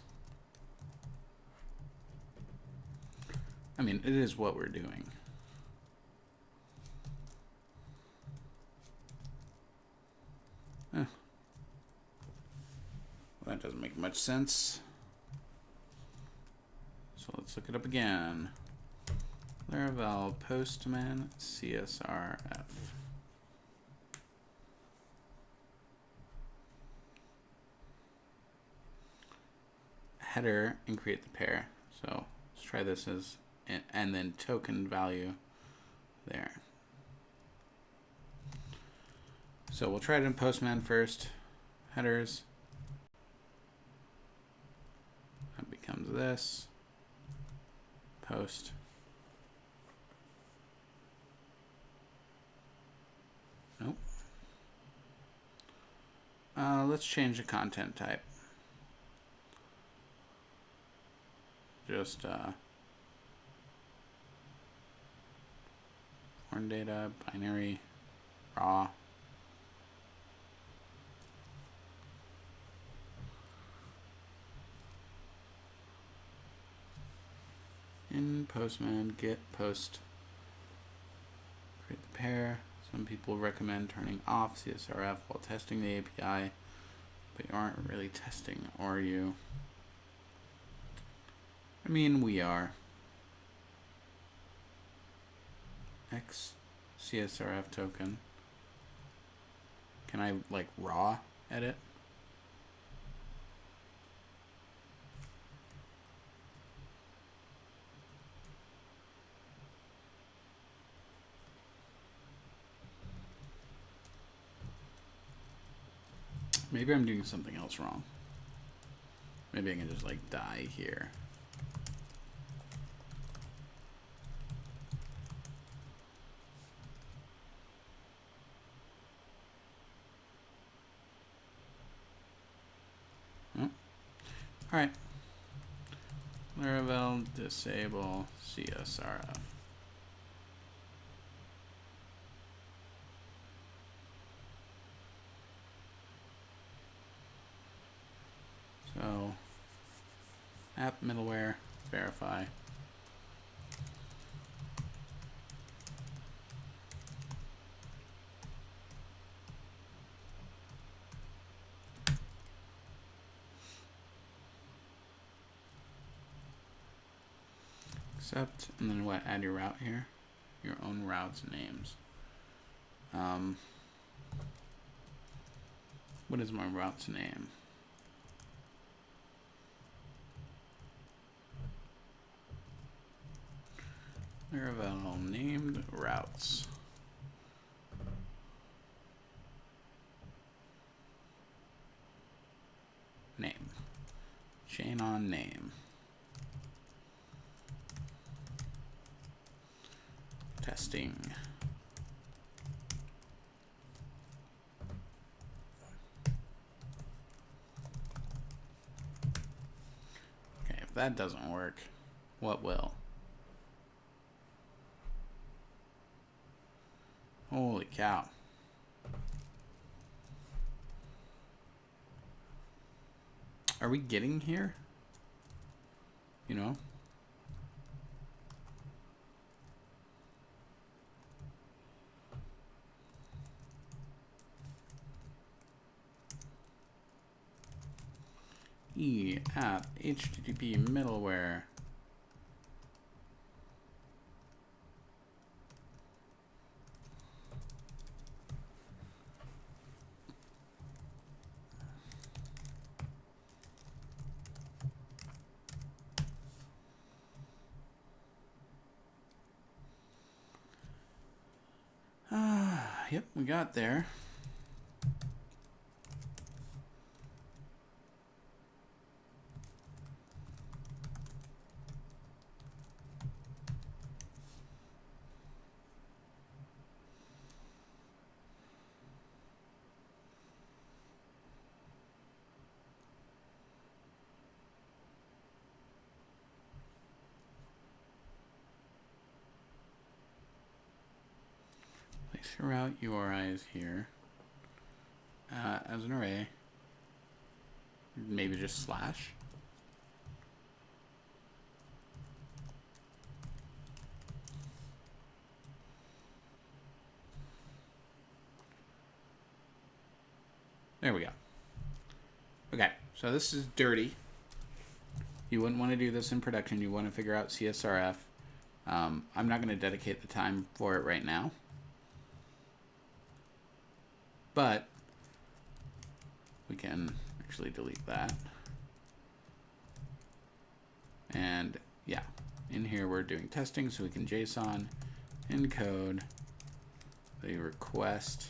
I mean, it is what we're doing. Well, that doesn't make much sense. So let's look it up again. Laravel Postman CSRF. Header and create the pair. So let's try this as, and then token value there. So we'll try it in Postman first. Headers. That becomes this. Post. Nope. Let's change the content type. Just foreign data, binary, raw. In Postman, get post, create the pair. Some people recommend turning off CSRF while testing the API, but you aren't really testing, are you? I mean, we are. X CSRF token. Can I like raw edit? Maybe I'm doing something else wrong. Maybe I can just like die here. All right. Laravel disable CSRF. So app middleware verify. Accept, and then what? Add your route here. Your own routes names. What is my route's name? Laravel named routes. Name. Chain on name. Testing. Okay, if that doesn't work, what will? Holy cow. Are we getting here? You know? App HTTP middleware. Yep, we got there. Place your route URIs here as an array. Maybe just slash. There we go. Okay, so this is dirty. You wouldn't want to do this in production. You want to figure out CSRF. I'm not going to dedicate the time for it right now. But we can actually delete that. And yeah, in here we're doing testing, so we can JSON encode the request.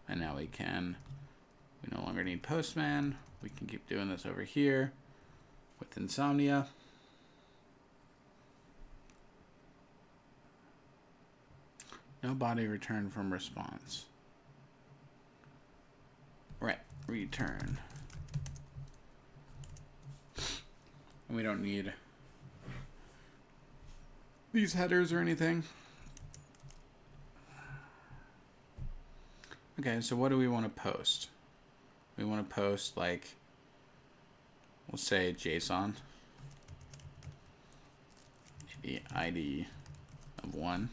And now we no longer need Postman. We can keep doing this over here with Insomnia. No body return from response. Right, return. And we don't need these headers or anything. Okay, so what do we want to post? We want to post, like, we'll say JSON. Maybe ID of 1.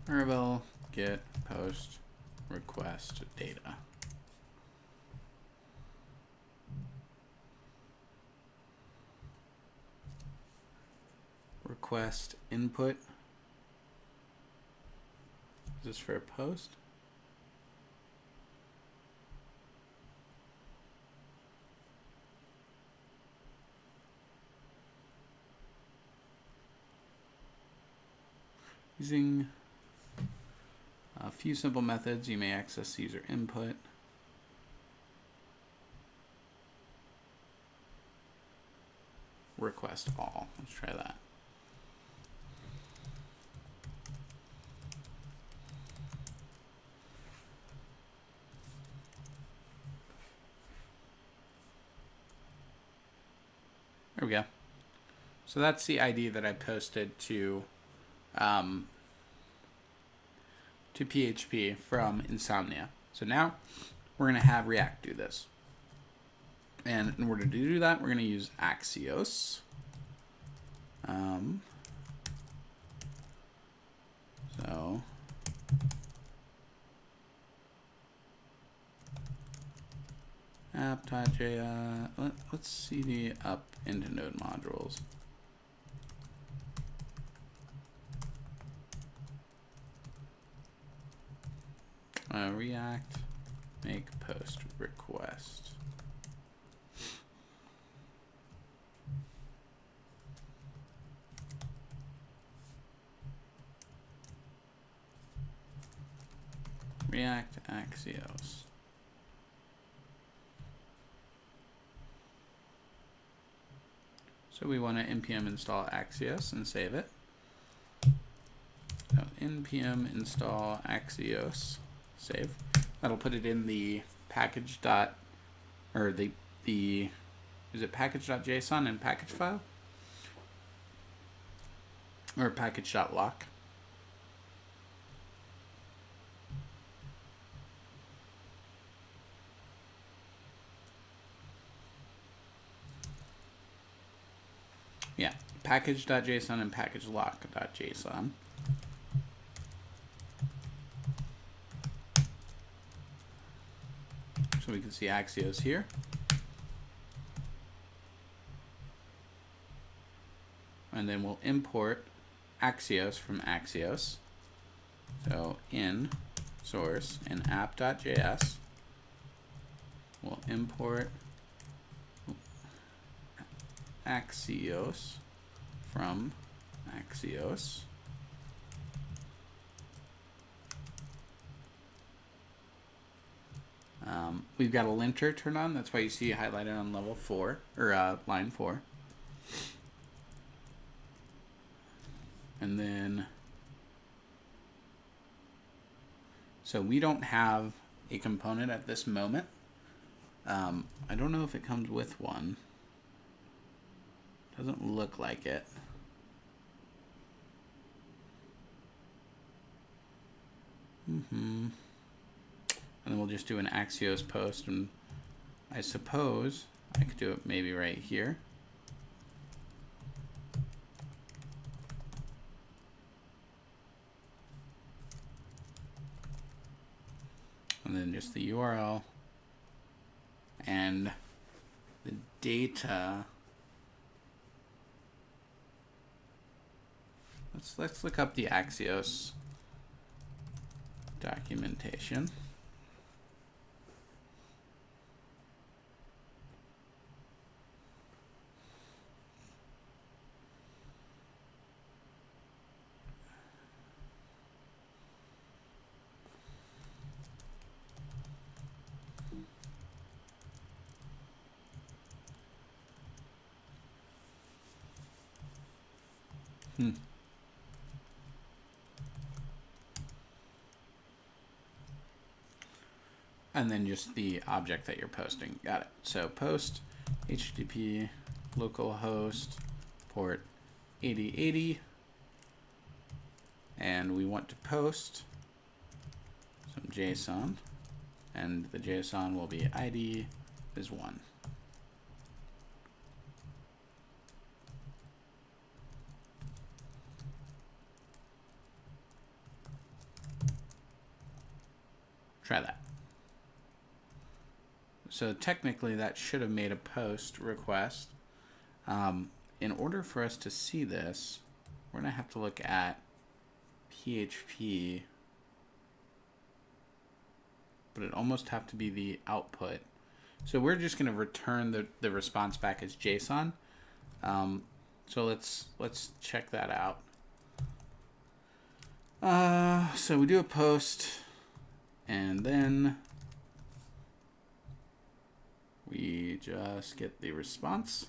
Laravel get post request data. Request input. Is this for a post? Using a few simple methods, you may access user input. request all. Let's try that. There we go. So that's the ID that I posted to PHP from Insomnia. So now we're going to have React do this. And in order to do that, we're going to use Axios. So app.js. Let's see the up into node modules. React make post request. React Axios. So we want to npm install Axios and save it. So npm install Axios, save. That'll put it in the package dot, or the is it package.json and package file? Or package.lock. Yeah, package.json and package.lock.json. So we can see Axios here. And then we'll import Axios from Axios. So in source and app.js, we'll import Axios from Axios. We've got a linter turned on. That's why you see highlighted on level 4 or line 4. And then, so we don't have a component at this moment. I don't know if it comes with one. Doesn't look like it. And then we'll just do an Axios post, and I suppose I could do it maybe right here. And then just the URL and the data. Let's look up the Axios documentation. And then just the object that you're posting. Got it. So post HTTP localhost port 8080. And we want to post some JSON. And the JSON will be ID is 1. Try that. So technically that should have made a post request. In order for us to see this, we're going to have to look at PHP, but it almost have to be the output. So we're just going to return the response back as JSON. So let's check that out. So we do a post, and then we just get the response.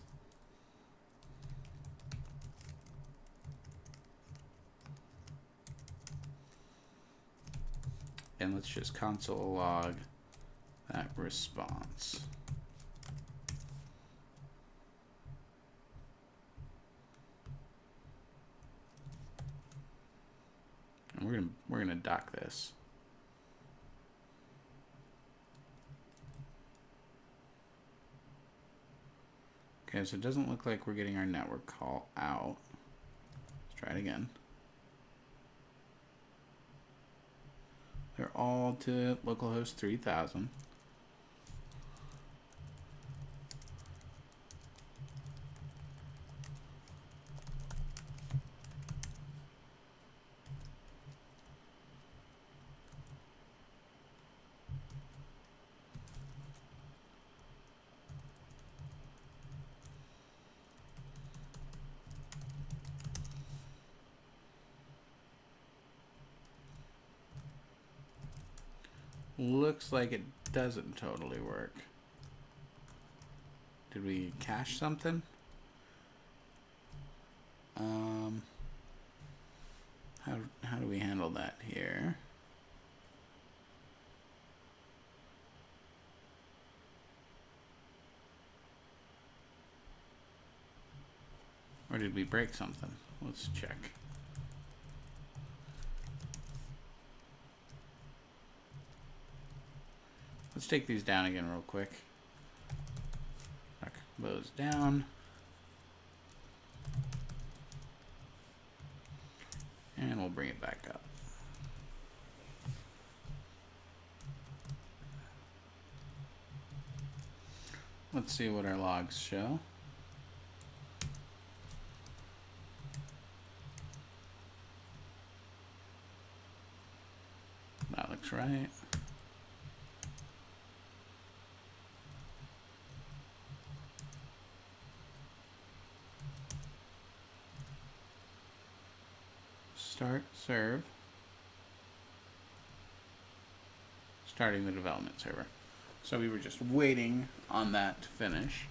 and let's just console log that response. And we're gonna dock this. Okay, so it doesn't look like we're getting our network call out. Let's try it again. They're all to localhost 3000. Looks like it doesn't totally work. Did we cache something? How do we handle that here? Or did we break something? Let's check. Let's take these down again real quick. Knock those down. And we'll bring it back up. Let's see what our logs show. That looks right. Start serve. Starting the development server. So we were just waiting on that to finish.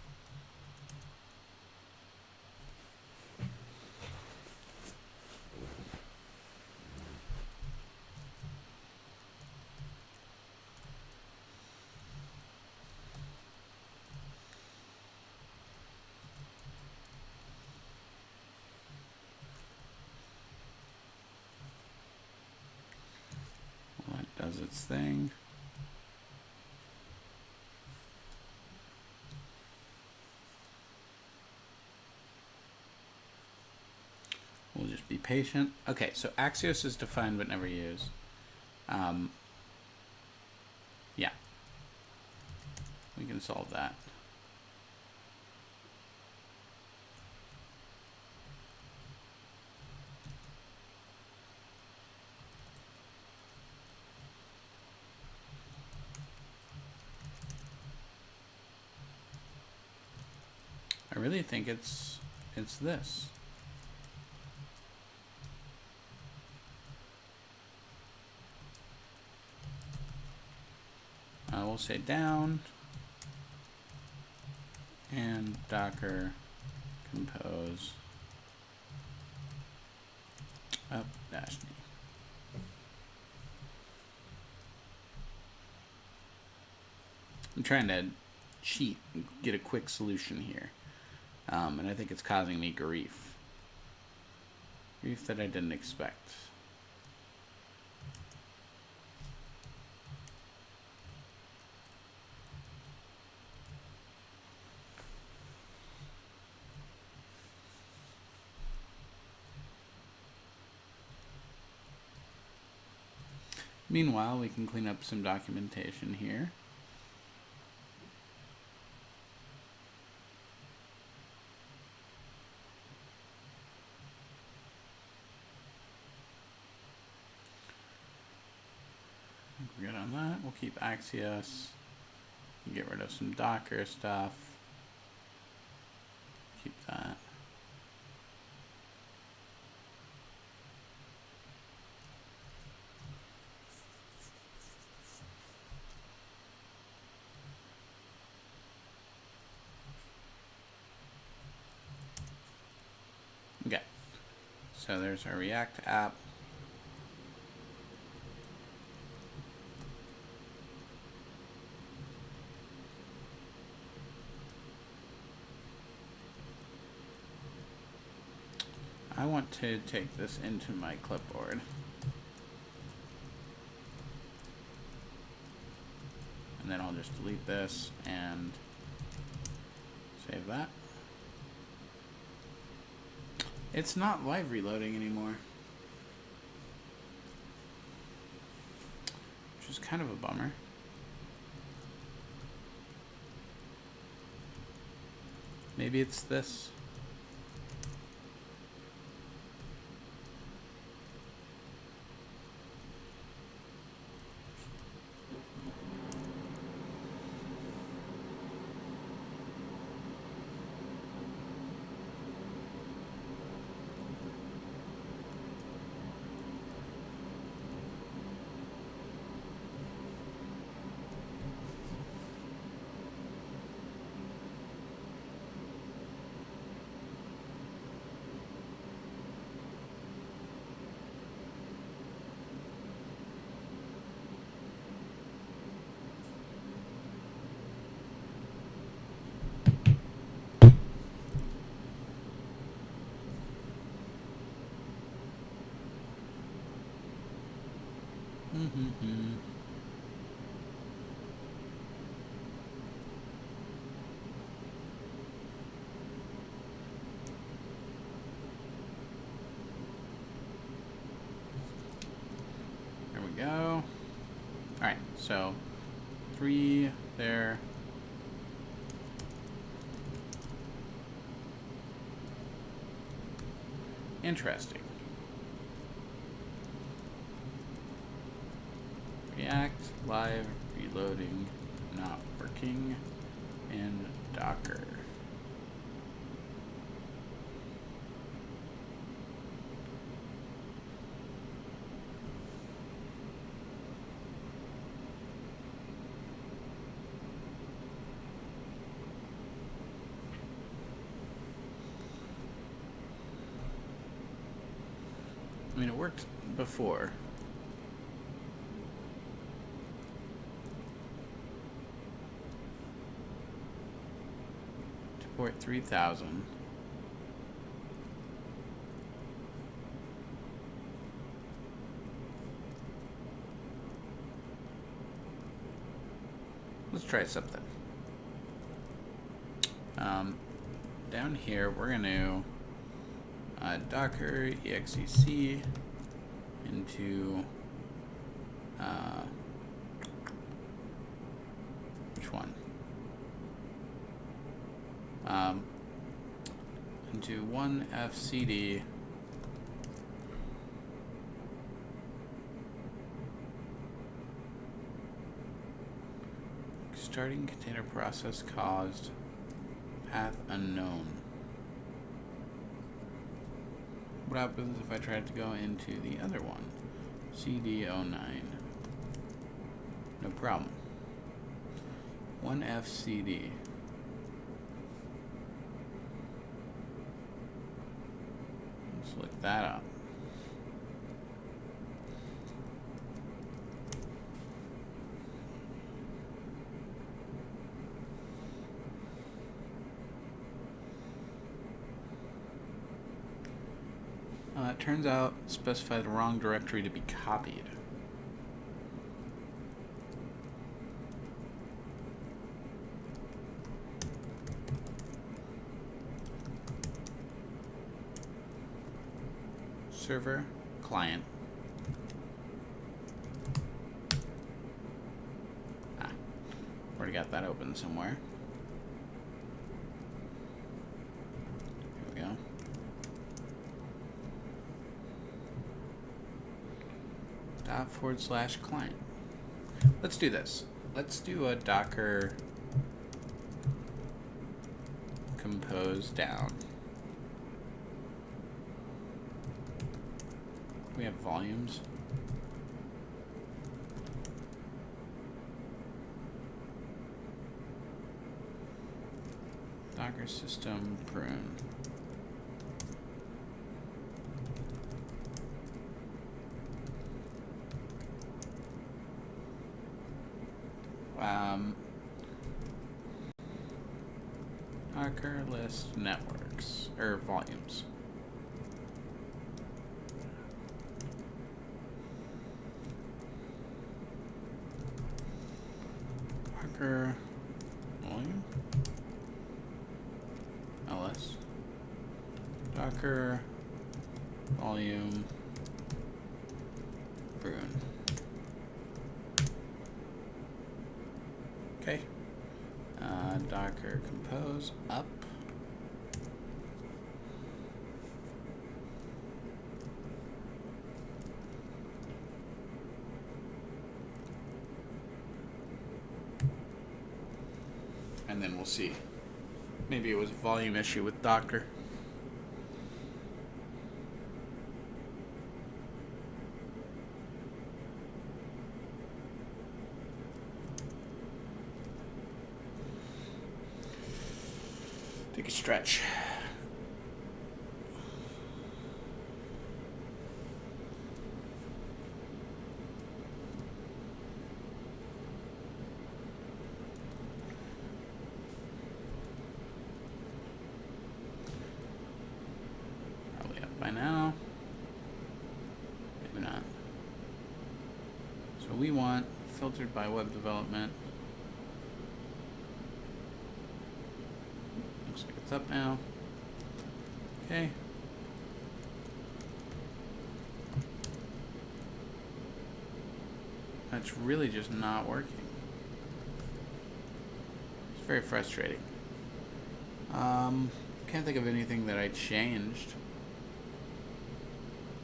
Well, that does its thing. We'll just be patient. Okay, so Axios is defined but never used. Yeah. We can solve that. I really think it's this. We'll say down and docker compose up dash d. I'm trying to cheat and get a quick solution here. And I think it's causing me grief. Grief that I didn't expect. Meanwhile, we can clean up some documentation here. We're good on that. We'll keep Axios. Get rid of some Docker stuff. Keep that. Okay. So there's our React app. I want to take this into my clipboard. And then I'll just delete this and save that. It's not live reloading anymore, which is kind of a bummer. Maybe it's this. There we go. All right, so 3 there. Interesting. React, live, reloading, not working, and Docker. I mean, it worked before. Port 3000. Let's try something. Down here, we're going to Docker exec into which one? Into one fcd starting container process caused path unknown. What happens if I tried to go into the other one? CD09. No problem. One fcd. Let's look that up. It turns out specify the wrong directory to be copied. Server, client. Already got that open somewhere. Here we go. ./client. Let's do this. Let's do a Docker compose down. We have volumes. Docker system prune. Docker list networks or volumes. Docker volume ls Docker volume prune. Okay. Docker compose up. And then we'll see. Maybe it was a volume issue with Docker. Take a stretch. Probably up by now. Maybe not. So we want filtered by web development. Looks like it's up now. Okay. That's really just not working. It's very frustrating. Can't think of anything that I changed.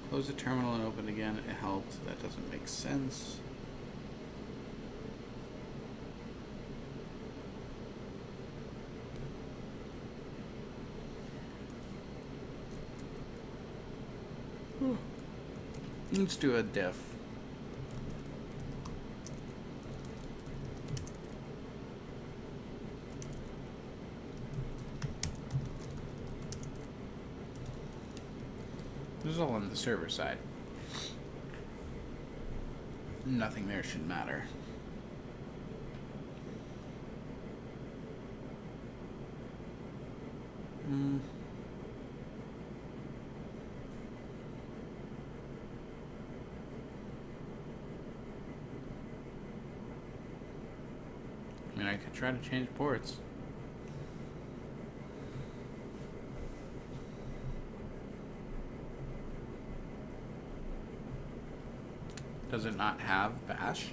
Close the terminal and open again. It helped. That doesn't make sense. Let's do a diff. This is all on the server side. Nothing there should matter. I mean, I could try to change ports. Does it not have bash?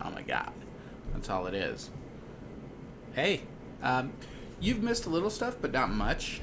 Oh my god. That's all it is. Hey, you've missed a little stuff, but not much.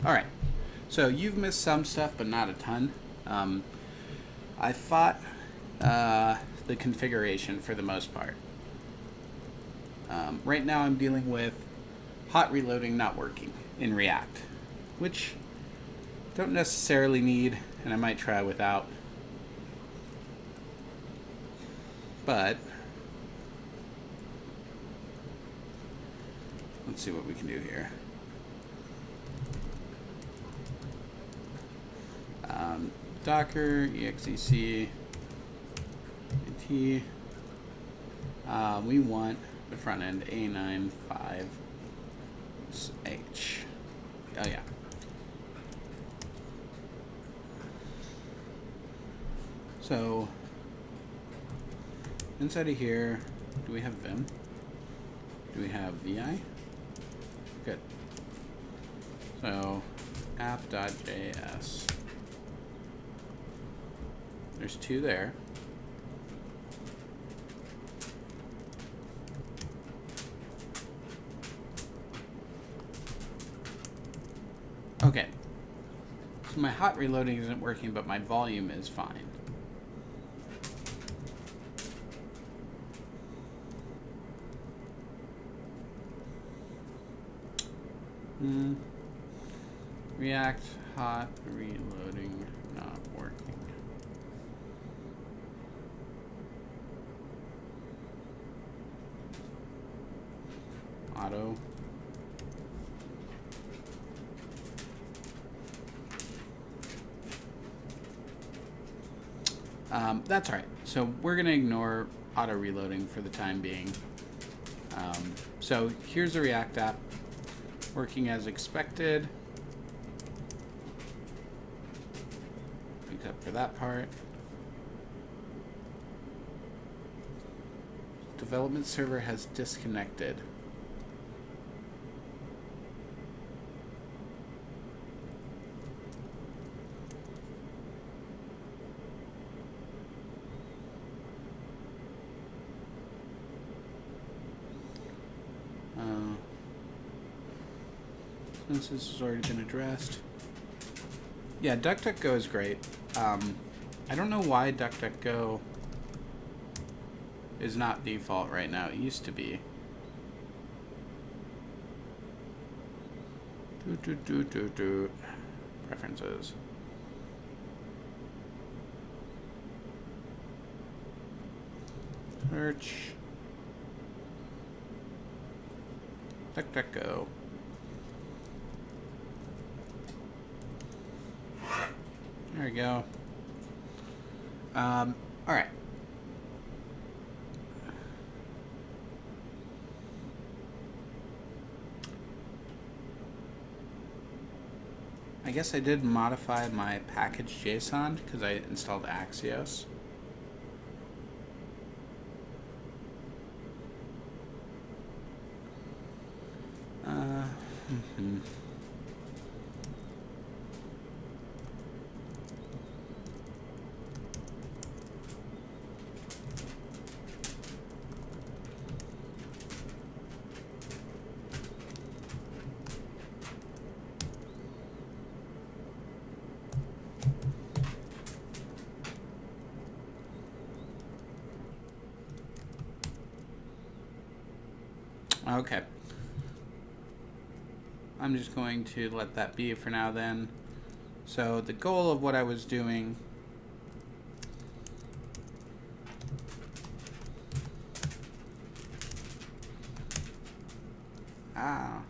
All right, so you've missed some stuff, but not a ton. I thought the configuration for the most part. Right now I'm dealing with hot reloading not working in React, which don't necessarily need, and I might try without. But let's see what we can do here. Docker exec t. We want the front end A95H. Oh yeah. So inside of here, do we have Vim? Do we have VI? Good. So app.js. There's two there. Okay. So my hot reloading isn't working, but my volume is fine. React hot reloading not working. Auto. That's all right. So we're going to ignore auto reloading for the time being. So here's a React app working as expected, except for that part. Development server has disconnected. Since this has already been addressed. Yeah, DuckDuckGo is great. I don't know why DuckDuckGo is not default right now. It used to be. Preferences. Search. DuckDuckGo. There we go. All right. I guess I did modify my package JSON because I installed Axios. Okay. I'm just going to let that be for now then. So the goal of what I was doing already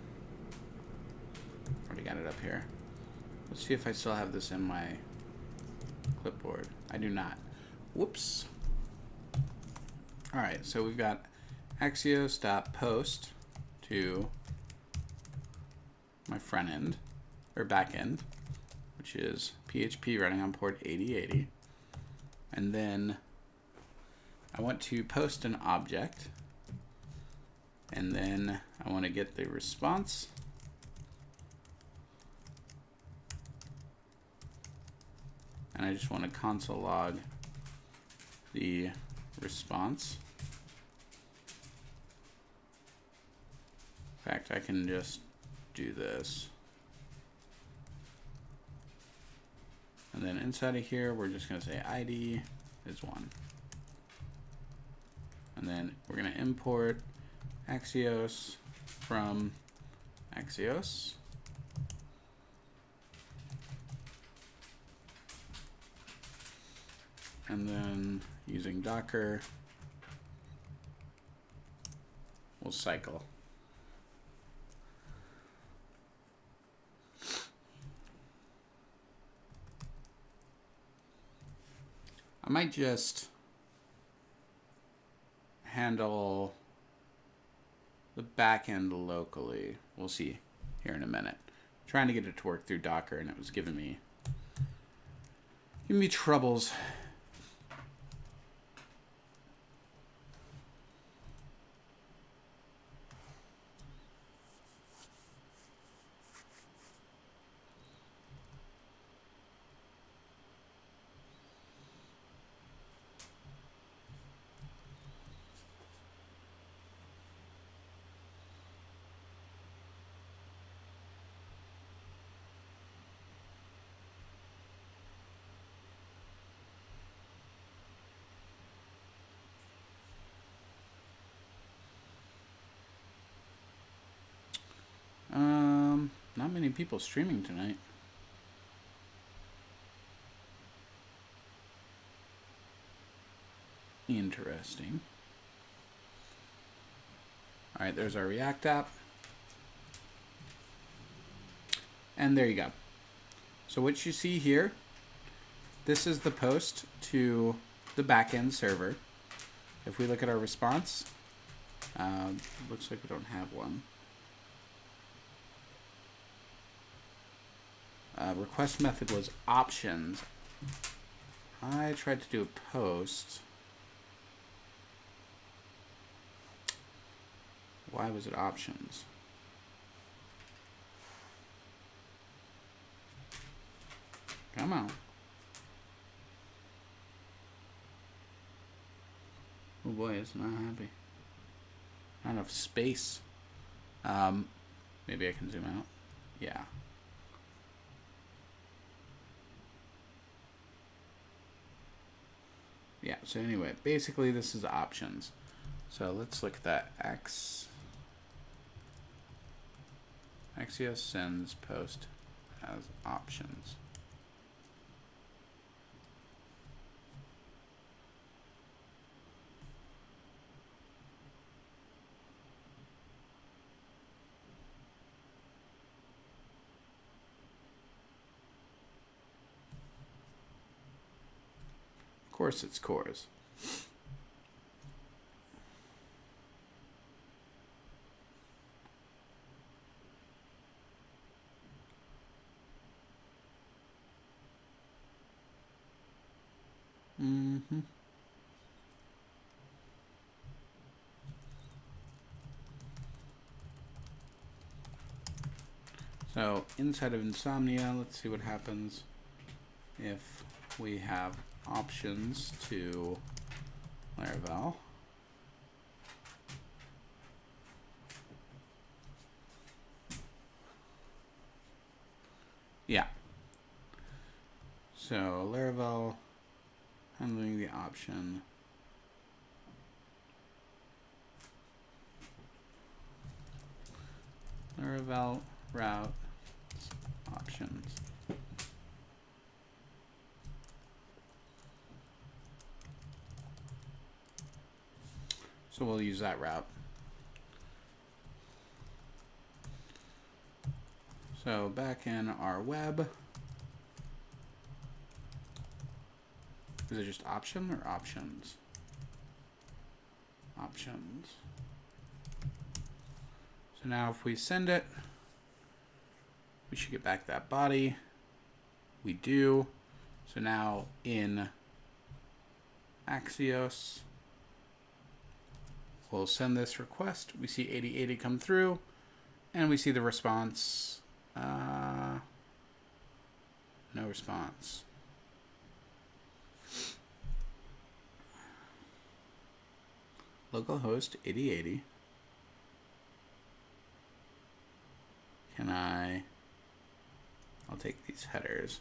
got it up here. Let's see if I still have this in my clipboard. I do not. Whoops. Alright, so we've got Axios.post to my front end, or back end, which is PHP running on port 8080. And then I want to post an object, and then I want to get the response. And I just want to console log the response. In fact, I can just do this. And then inside of here, we're just going to say ID is 1. And then we're going to import Axios from Axios. And then using Docker, we'll cycle. I might just handle the backend locally. We'll see here in a minute. I'm trying to get it to work through Docker, and it was giving me troubles. Not many people streaming tonight. Interesting. All right, there's our React app. And there you go. So what you see here, this is the post to the backend server. If we look at our response, looks like we don't have one. Request method was options. I tried to do a post. Why was it options? Come on. Oh boy, it's not happy. Not enough space. Maybe I can zoom out. Yeah. Yeah, so anyway, basically this is options. So let's look at that. Axios sends post as options. Of course it's CORS. So inside of Insomnia, let's see what happens if we have options to Laravel. Yeah. So Laravel handling the option. Laravel route options. So we'll use that route. So back in our web, is it just option or options? Options. So now if we send it, we should get back that body. We do. So now in Axios, we'll send this request. We see 8080 come through, and we see the response. No response. Localhost 8080. I'll take these headers.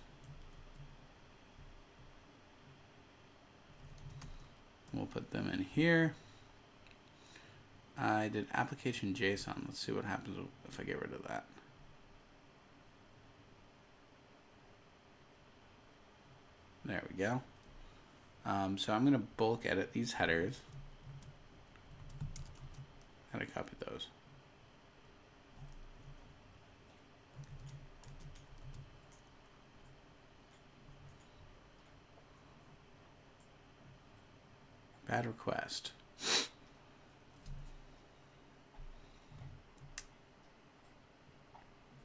We'll put them in here. I did application JSON. Let's see what happens if I get rid of that. There we go. So I'm going to bulk edit these headers. How do I copy those? Bad request.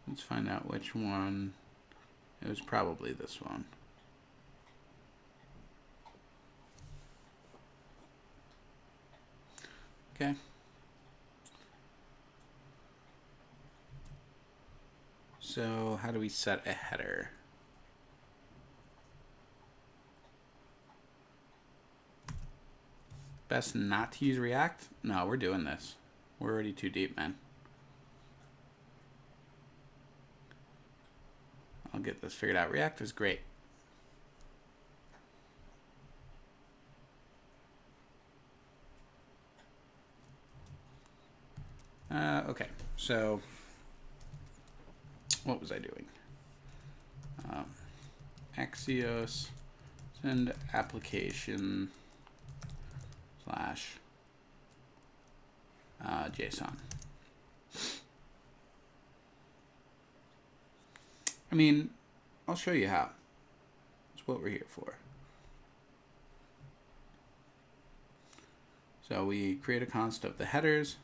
Let's find out which one. It was probably this one. Okay. So how do we set a header? Best not to use React? No, we're doing this. We're already too deep, man. I'll get this figured out. React is great. Okay, so what was I doing? Axios send application slash JSON. I mean, I'll show you how. That's what we're here for. So we create a const of the headers,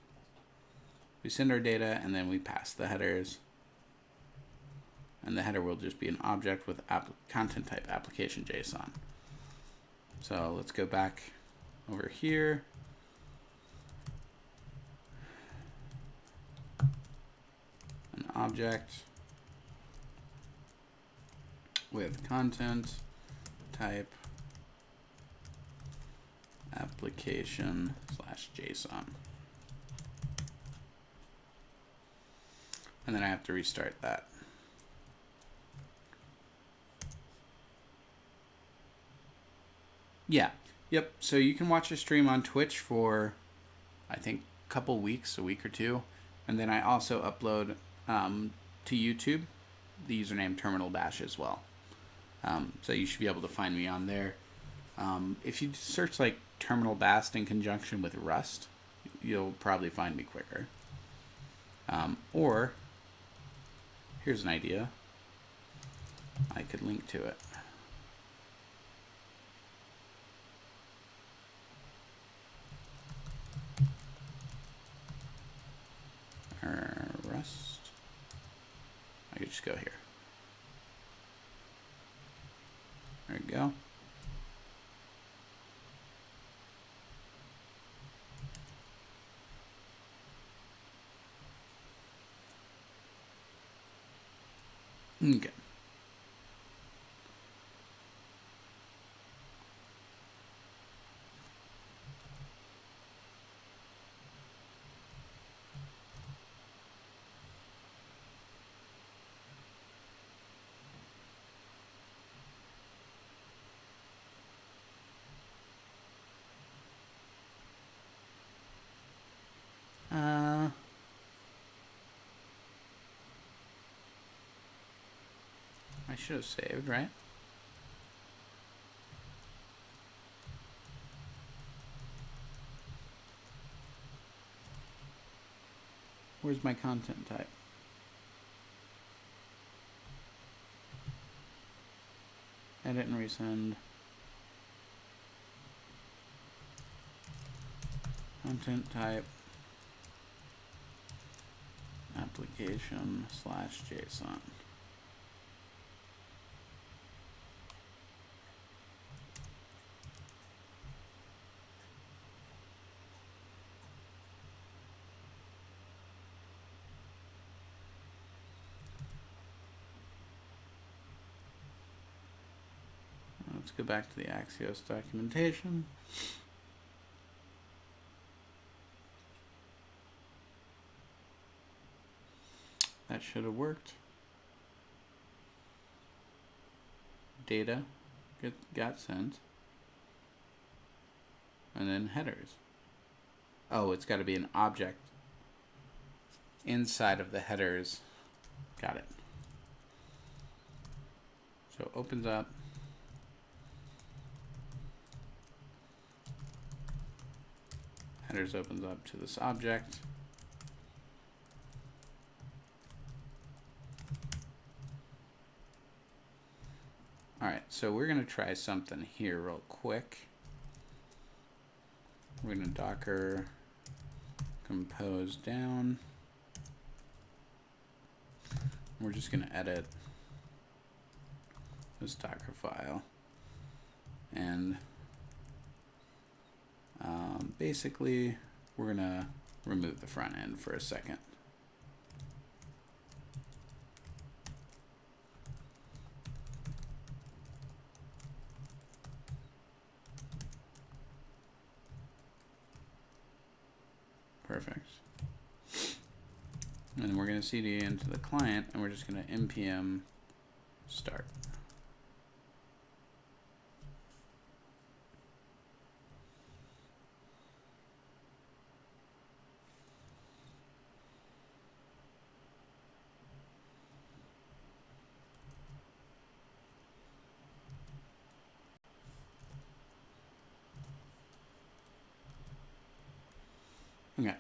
we send our data, and then we pass the headers. And the header will just be an object with content type application JSON. So let's go back over here. An object with content type application slash JSON. And then I have to restart that. Yeah. Yep. So you can watch a stream on Twitch for, I think, a couple weeks, a week or two. And then I also upload to YouTube the username Terminal Bash as well. So you should be able to find me on there. If you search like Terminal Bash in conjunction with Rust, you'll probably find me quicker. Or, here's an idea. I could link to it. Rust. I could just go here. There we go. Okay. I should have saved, right? Where's my content type? Edit and resend. Content type. Application slash JSON. Let's go back to the Axios documentation. That should have worked. Data got sent. And then headers. Oh, it's got to be an object inside of the headers. Got it. So it opens up. Headers opens up to this object. All right, so we're going to try something here real quick. We're going to Docker compose down. We're just going to edit this Docker file. And basically, we're going to remove the front end for a second. Perfect. And we're going to cd into the client, and we're just going to npm start. Okay.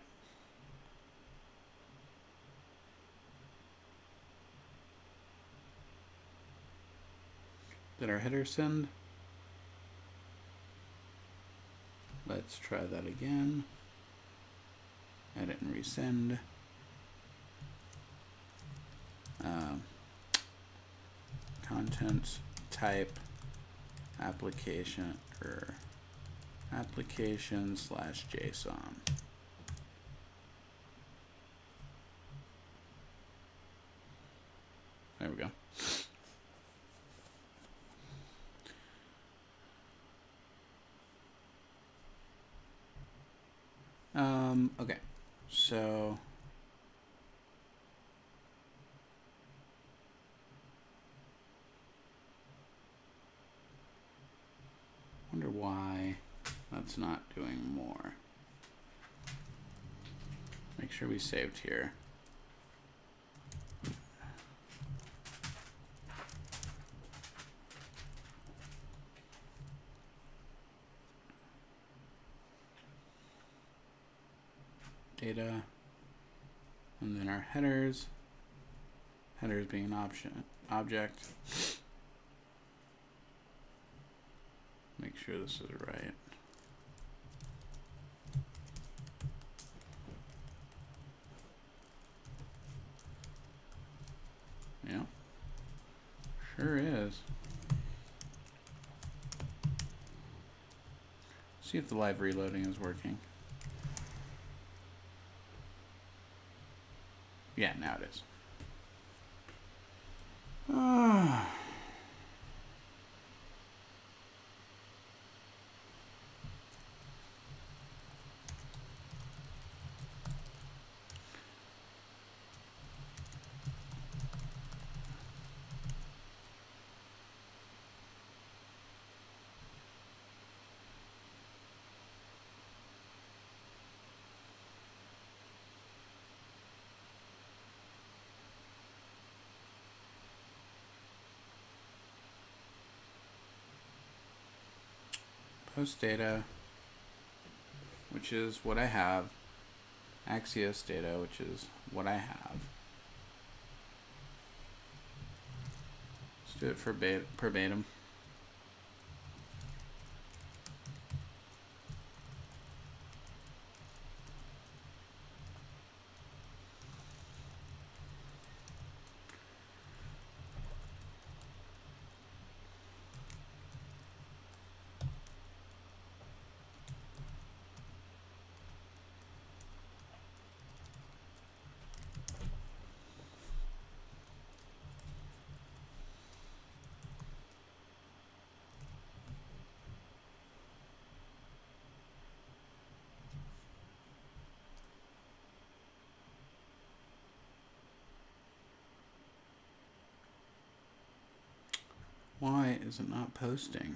Did our header send? Let's try that again. Edit and resend. Content type application or application/JSON. There we go. Okay, so wonder why that's not doing more. Make sure we saved here. Data, and then our headers being an object. Make sure this is right. Yeah, sure is. See if the live reloading is working. Yeah, now it is. Post data, which is what I have. Axios data, which is what I have. Let's do it for verbatim. Why is it not posting?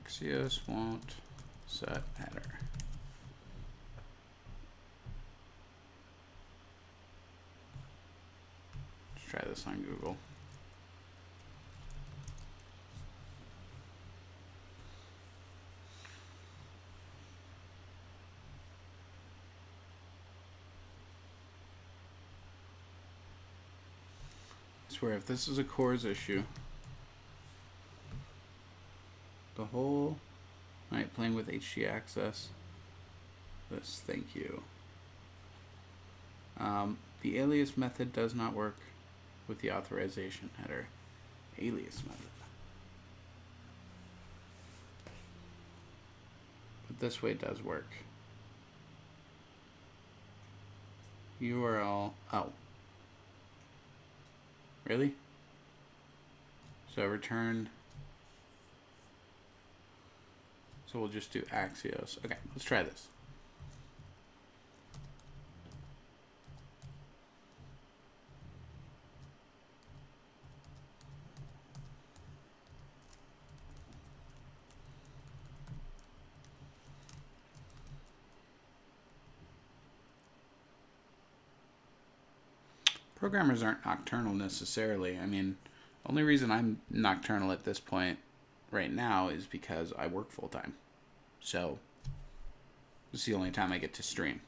Axios won't set header. Let's try this on Google. I swear, if this is a CORS issue, the whole night playing with HT access, this, thank you. The alias method does not work with the authorization header. Alias method. But this way does work. URL, oh. Really? So return, so we'll just do Axios. Okay, let's try this. Programmers aren't nocturnal necessarily. I mean, the only reason I'm nocturnal at this point right now is because I work full time. So, this is the only time I get to stream.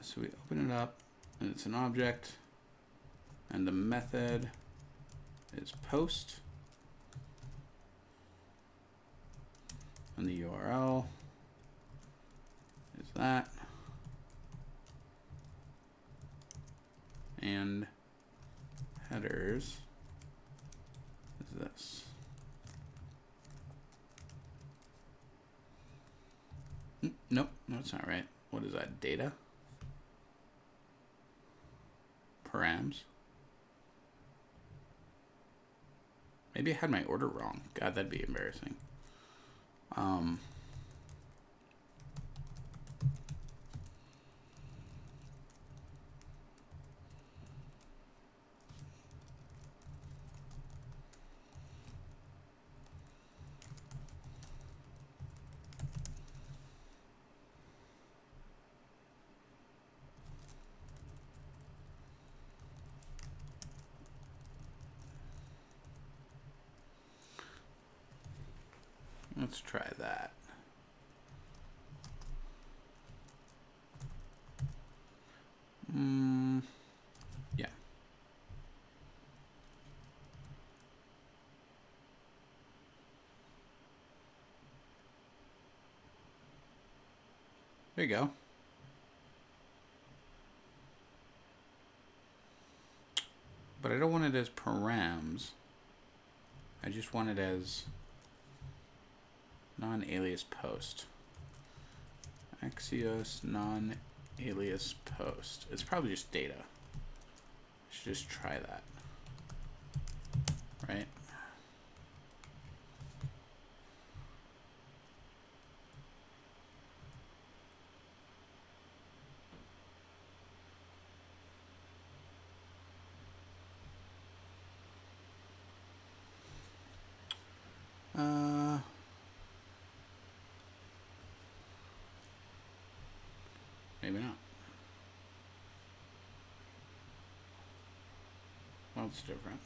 So we open it up, and it's an object, and the method is post, and the URL is that, and headers is this. Nope, no, it's not right. What is that? Data? Params? Maybe I had my order wrong. God, that'd be embarrassing. Let's try that. Yeah. There you go. But I don't want it as params. I just want it as non-alias post. Axios non-alias post. It's probably just data. I should just try that. Right? Maybe not. Well, it's different.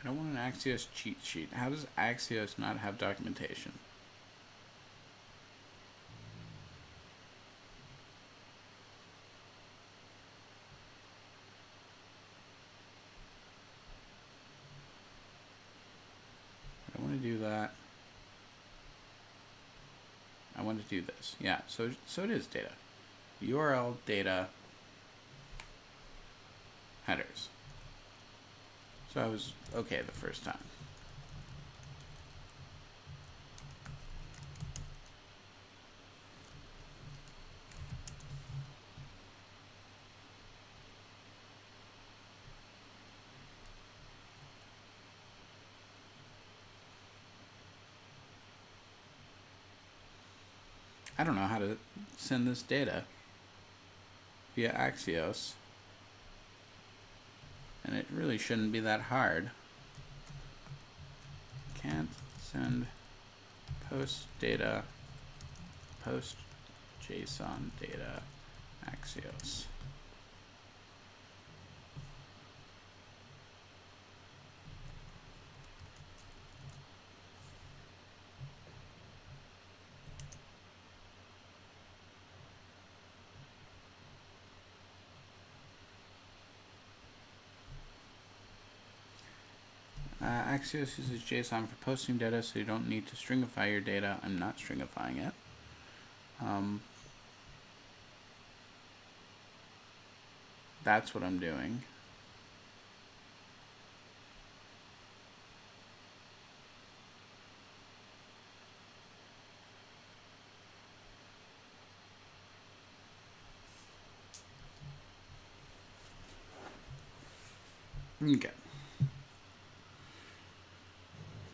I don't want an Axios cheat sheet. How does Axios not have documentation? I don't want to do that. want to do this. Yeah, so it is data. URL, data, headers. So I was okay the first time. I don't know how to send this data via Axios, and it really shouldn't be that hard. Can't send post data, post JSON data, Axios. Axios uses JSON for posting data, so you don't need to stringify your data. I'm not stringifying it. That's what I'm doing. Okay.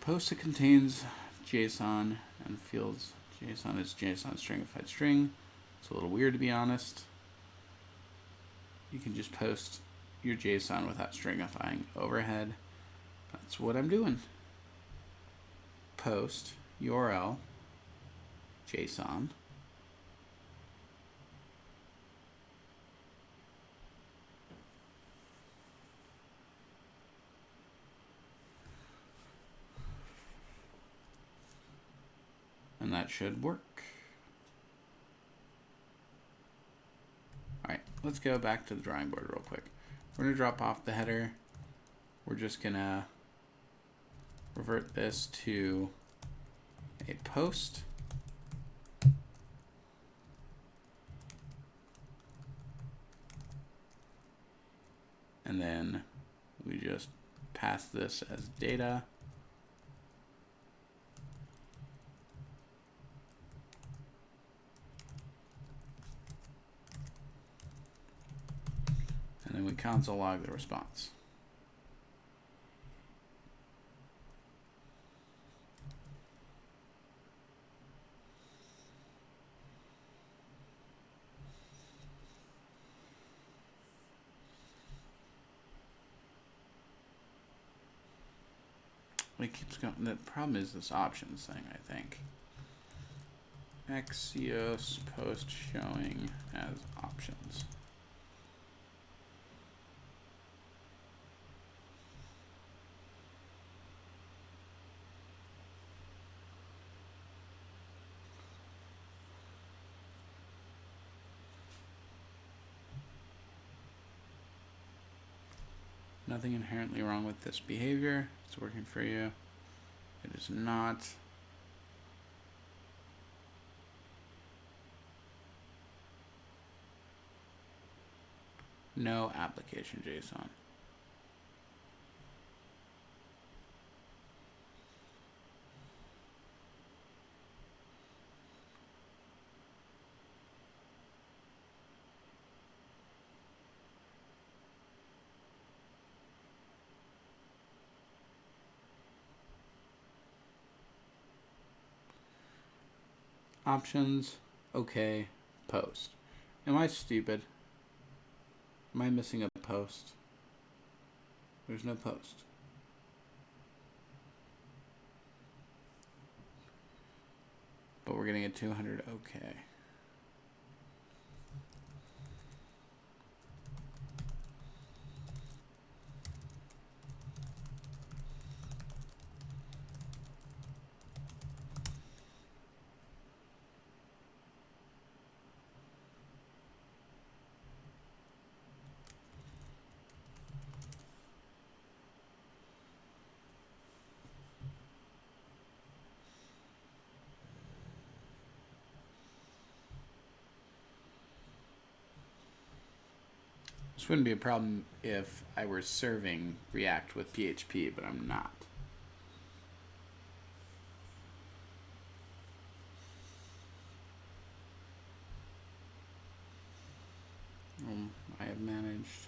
Post that contains JSON and fields JSON is JSON stringified string. It's a little weird, to be honest. You can just post your JSON without stringifying overhead. That's what I'm doing. Post URL JSON. And that should work. All right, let's go back to the drawing board real quick. We're gonna drop off the header. We're just gonna revert this to a post. And then we just pass this as data. And then we console log the response. It keeps going. The problem is this options thing, I think. Axios post showing as options. Nothing inherently wrong with this behavior. It's working for you. It is not. No application JSON. Options, okay, post. Am I stupid? Am I missing a post? There's no post. But we're getting a 200 okay. This wouldn't be a problem if I were serving React with PHP, but I'm not. I have managed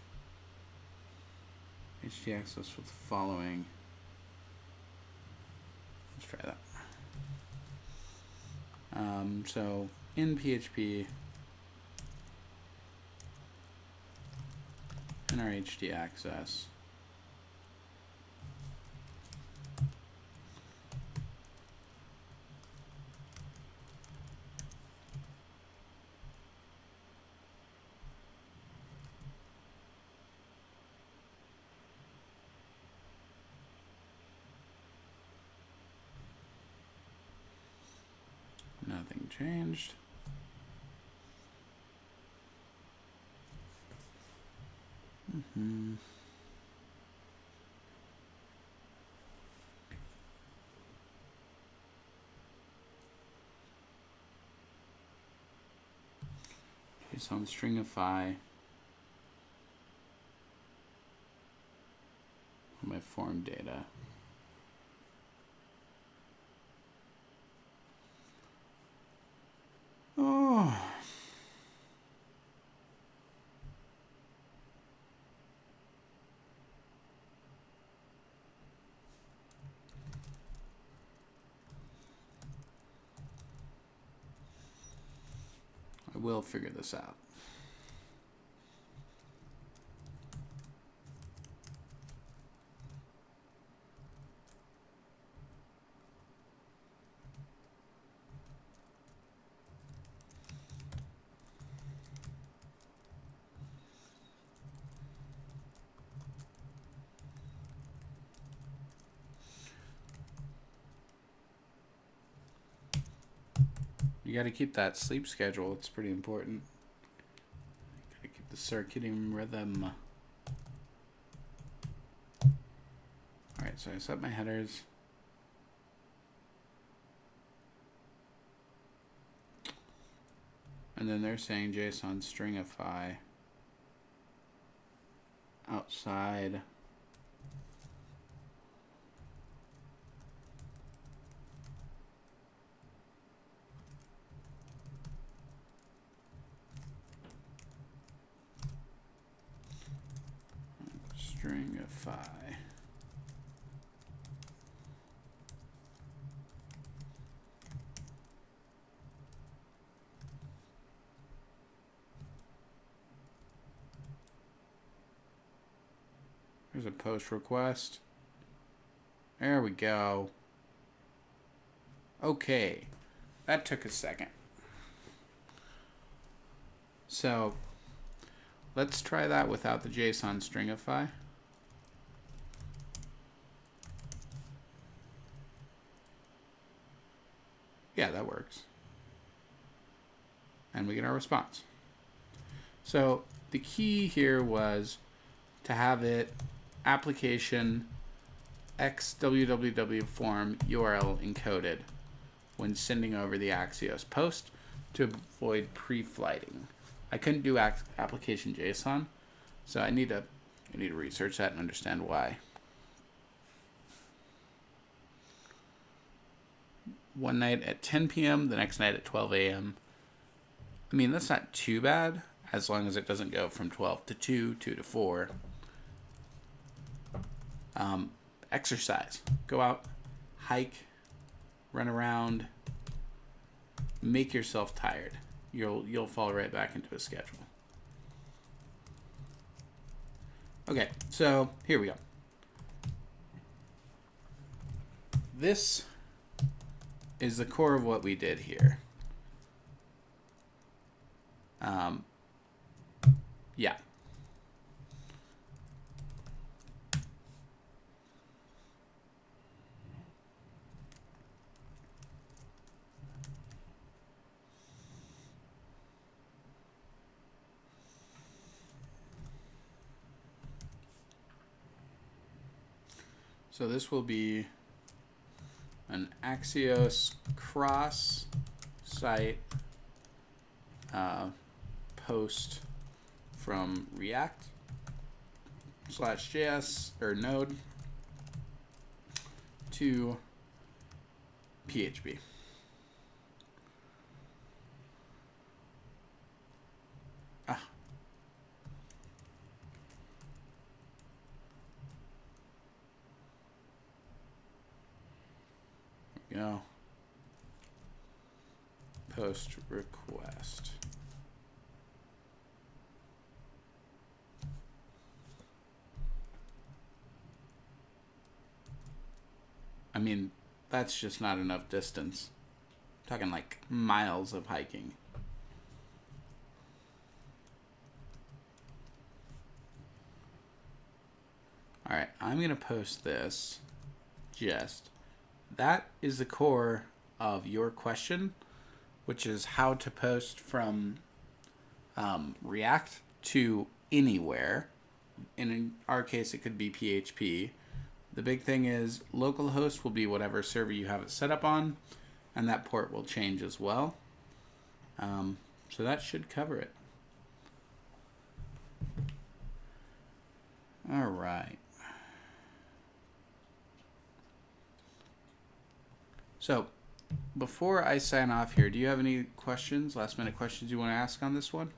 HT access with the following. Let's try that. So in PHP, in our HT access, nothing changed. JSON stringify my form data. Oh. I will figure this out. You got to keep that sleep schedule. It's pretty important. You got to keep the circadian rhythm. All right, so I set my headers. And then they're saying JSON stringify outside stringify. There's a post request. There we go. Okay, that took a second. So let's try that without the JSON stringify. Yeah, that works. And we get our response. So the key here was to have it application xwww form URL encoded when sending over the Axios post to avoid pre-flighting. I couldn't do application JSON, so I need to research that and understand why. One night at 10 p.m., the next night at 12 a.m. I mean, that's not too bad, as long as it doesn't go from 12 to 2, 2 to 4. Exercise. Go out, hike, run around, make yourself tired. You'll fall right back into a schedule. Okay, so here we go. This is the core of what we did here. Yeah. So this will be an Axios cross site post from React. node/js or node to PHP. Go. Post request. I mean, that's just not enough distance. I'm talking like miles of hiking. All right, I'm going to post this just. That is the core of your question, which is how to post from React to anywhere. And in our case, it could be PHP. The big thing is localhost will be whatever server you have it set up on, and that port will change as well. So that should cover it. All right. So before I sign off here, do you have any questions, last minute questions you want to ask on this one?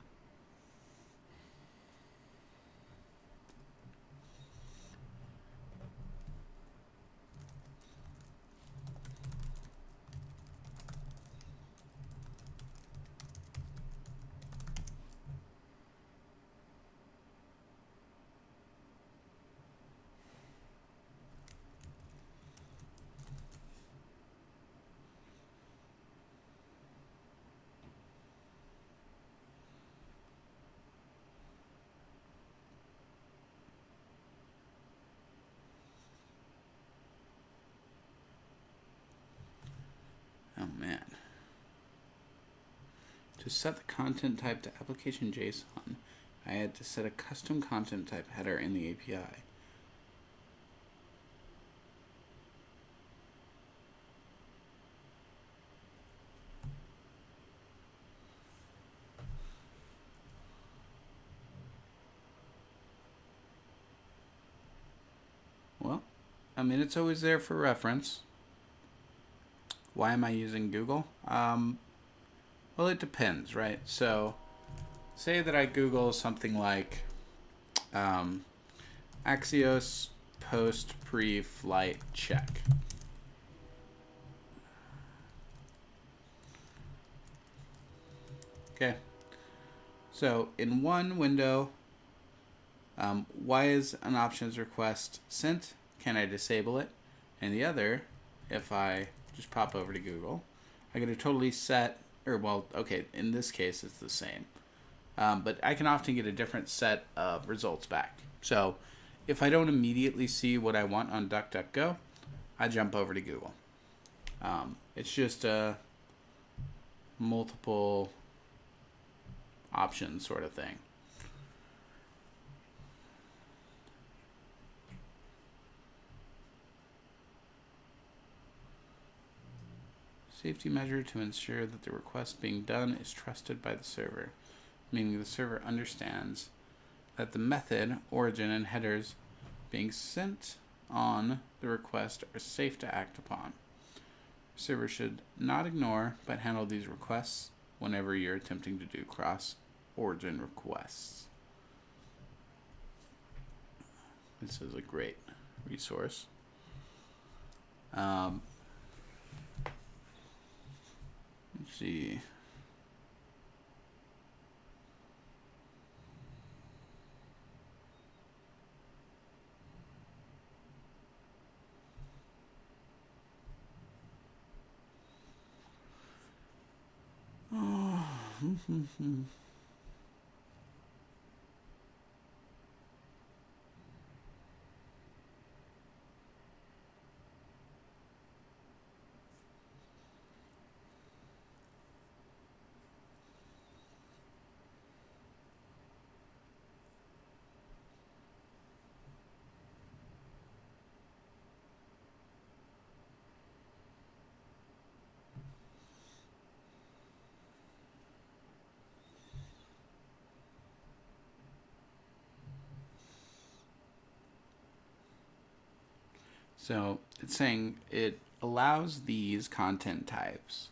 Oh man. To set the content type to application JSON, I had to set a custom content type header in the API. Well, I mean, it's always there for reference. Why am I using Google? Well, it depends, right? So, say that I Google something like Axios post pre-flight check. Okay. So, in one window, why is an options request sent? Can I disable it? And the other, if I just pop over to Google, I get a totally set, or well, okay, in this case it's the same. But I can often get a different set of results back. So if I don't immediately see what I want on DuckDuckGo, I jump over to Google. It's just a multiple options sort of thing. Safety measure to ensure that the request being done is trusted by the server, meaning the server understands that the method, origin, and headers being sent on the request are safe to act upon. The server should not ignore but handle these requests whenever you're attempting to do cross-origin requests. This is a great resource. Let's see. Oh. So it's saying it allows these content types.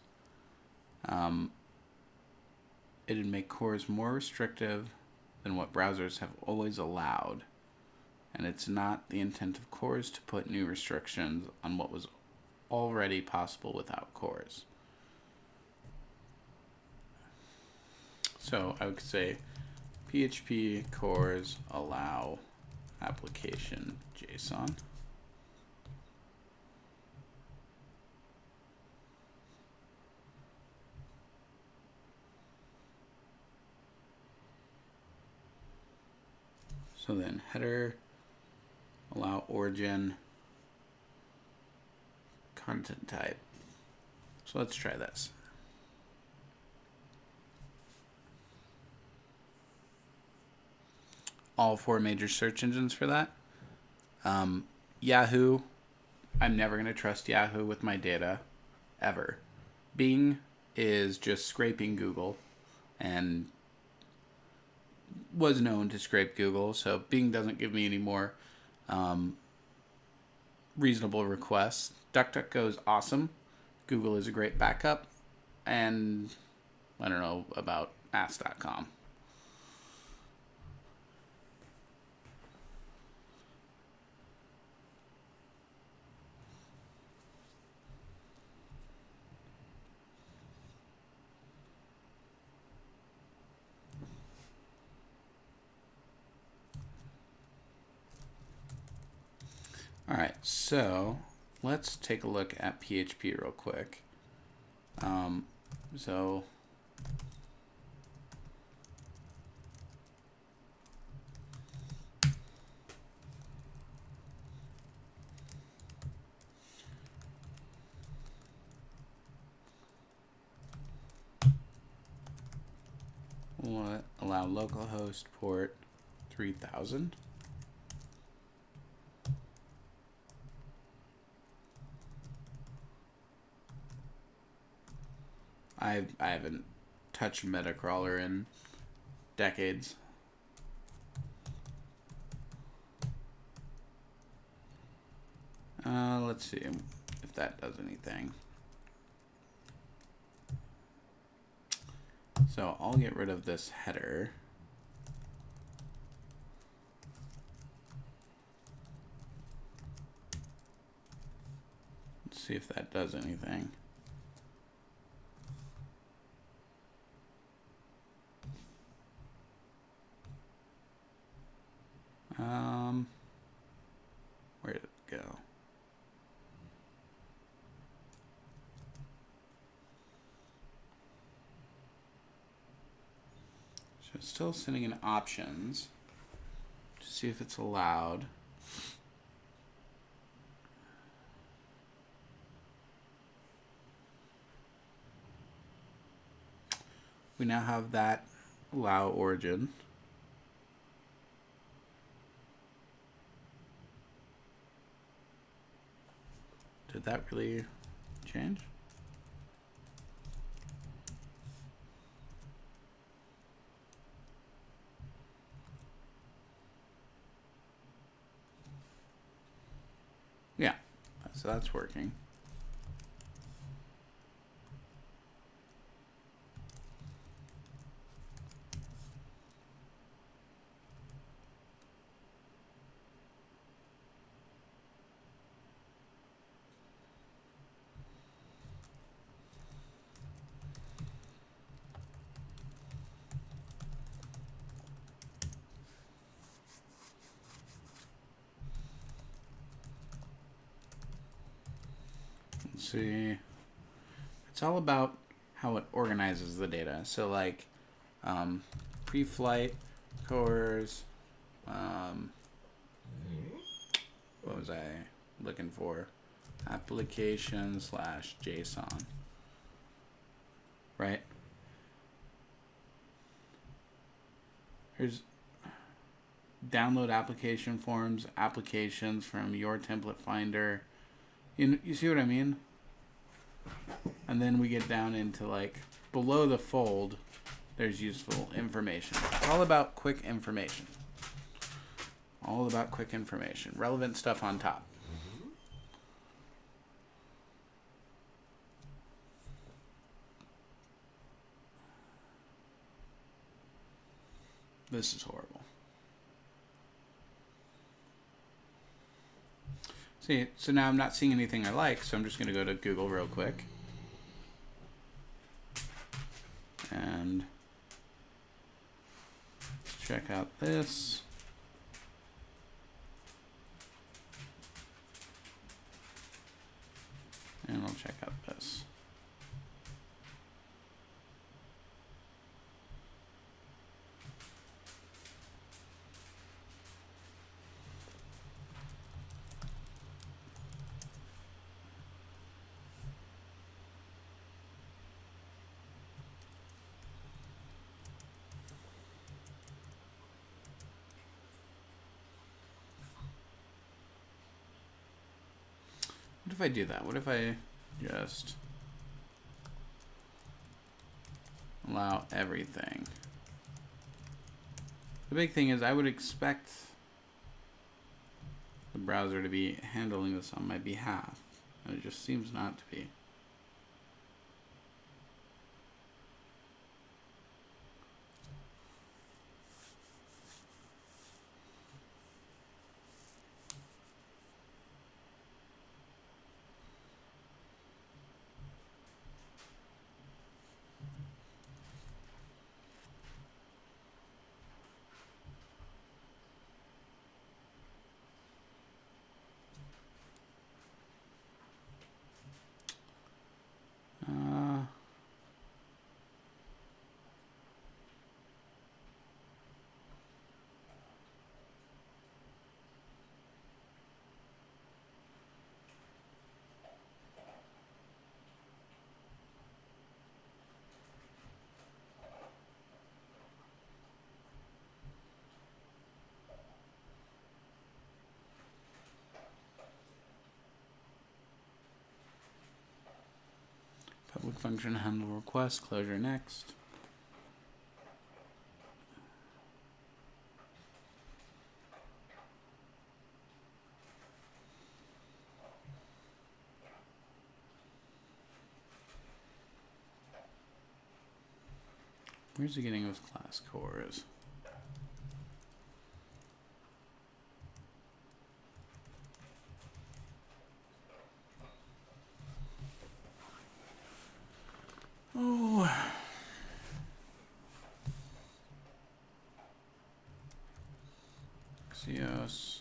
It'd make CORS more restrictive than what browsers have always allowed. And it's not the intent of CORS to put new restrictions on what was already possible without CORS. So I would say PHP CORS allow application JSON. So then header, allow origin, content type. So let's try this. All 4 major search engines for that. Yahoo, I'm never going to trust Yahoo with my data, ever. Bing is just scraping Google, and was known to scrape Google, so Bing doesn't give me any more reasonable requests. DuckDuckGo is awesome. Google is a great backup, and I don't know about Ask.com. All right, so let's take a look at PHP real quick. So we'll allow localhost port 3000. I haven't touched Metacrawler in decades. Let's see if that does anything. So I'll get rid of this header. Let's see if that does anything. Where did it go? So it's still sitting in options to see if it's allowed. We now have that allow origin. Did that really change? Yeah, so that's working. See, it's all about how it organizes the data. So like pre-flight CORS, what was I looking for? Application / JSON, right? Here's download application forms, applications from your template finder. You see what I mean? And then we get down into like below the fold, there's useful information. It's all about quick information. All about quick information. Relevant stuff on top. This is horrible. See, so now I'm not seeing anything I like, so I'm just going to go to Google real quick. And check out this. And I'll check out this. What if I do that? What if I just allow everything? The big thing is I would expect the browser to be handling this on my behalf, and it just seems not to be. Public function handle request, closure next. Where's he getting those class CORS? Oh. Axios.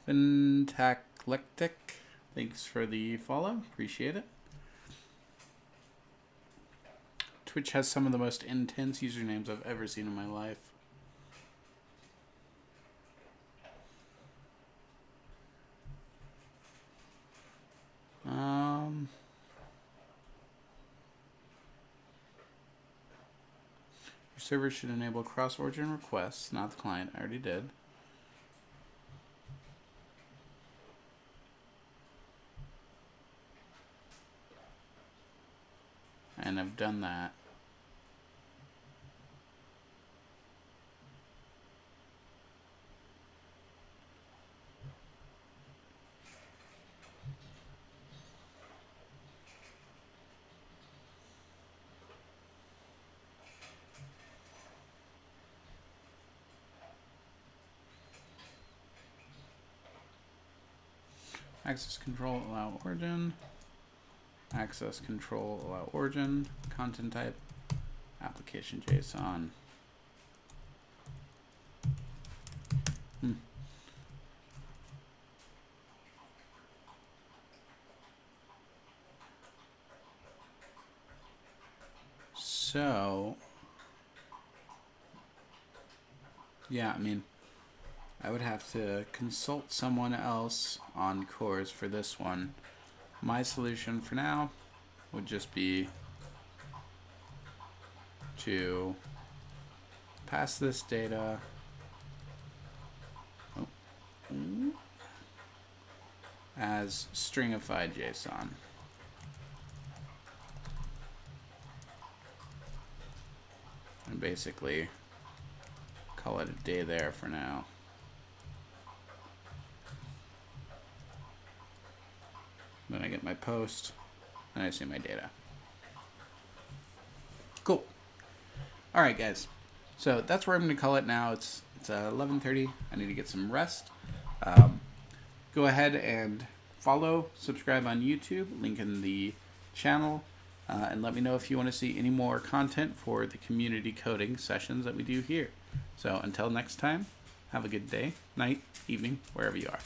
Pentaclectic, thanks for the follow. Appreciate it. Twitch has some of the most intense usernames I've ever seen in my life. Your server should enable cross-origin requests, not the client. I already did. And I've done that. Access control, allow origin. Access control, allow origin. Content type, application JSON. So, yeah, I mean, I would have to consult someone else on CORS for this one. My solution for now would just be to pass this data as stringified JSON. And basically call it a day there for now. Then I get my post, and I see my data. Cool. All right, guys. So that's where I'm going to call it now. It's 11:30. I need to get some rest. Go ahead and follow, subscribe on YouTube, link in the channel, and let me know if you want to see any more content for the community coding sessions that we do here. So until next time, have a good day, night, evening, wherever you are.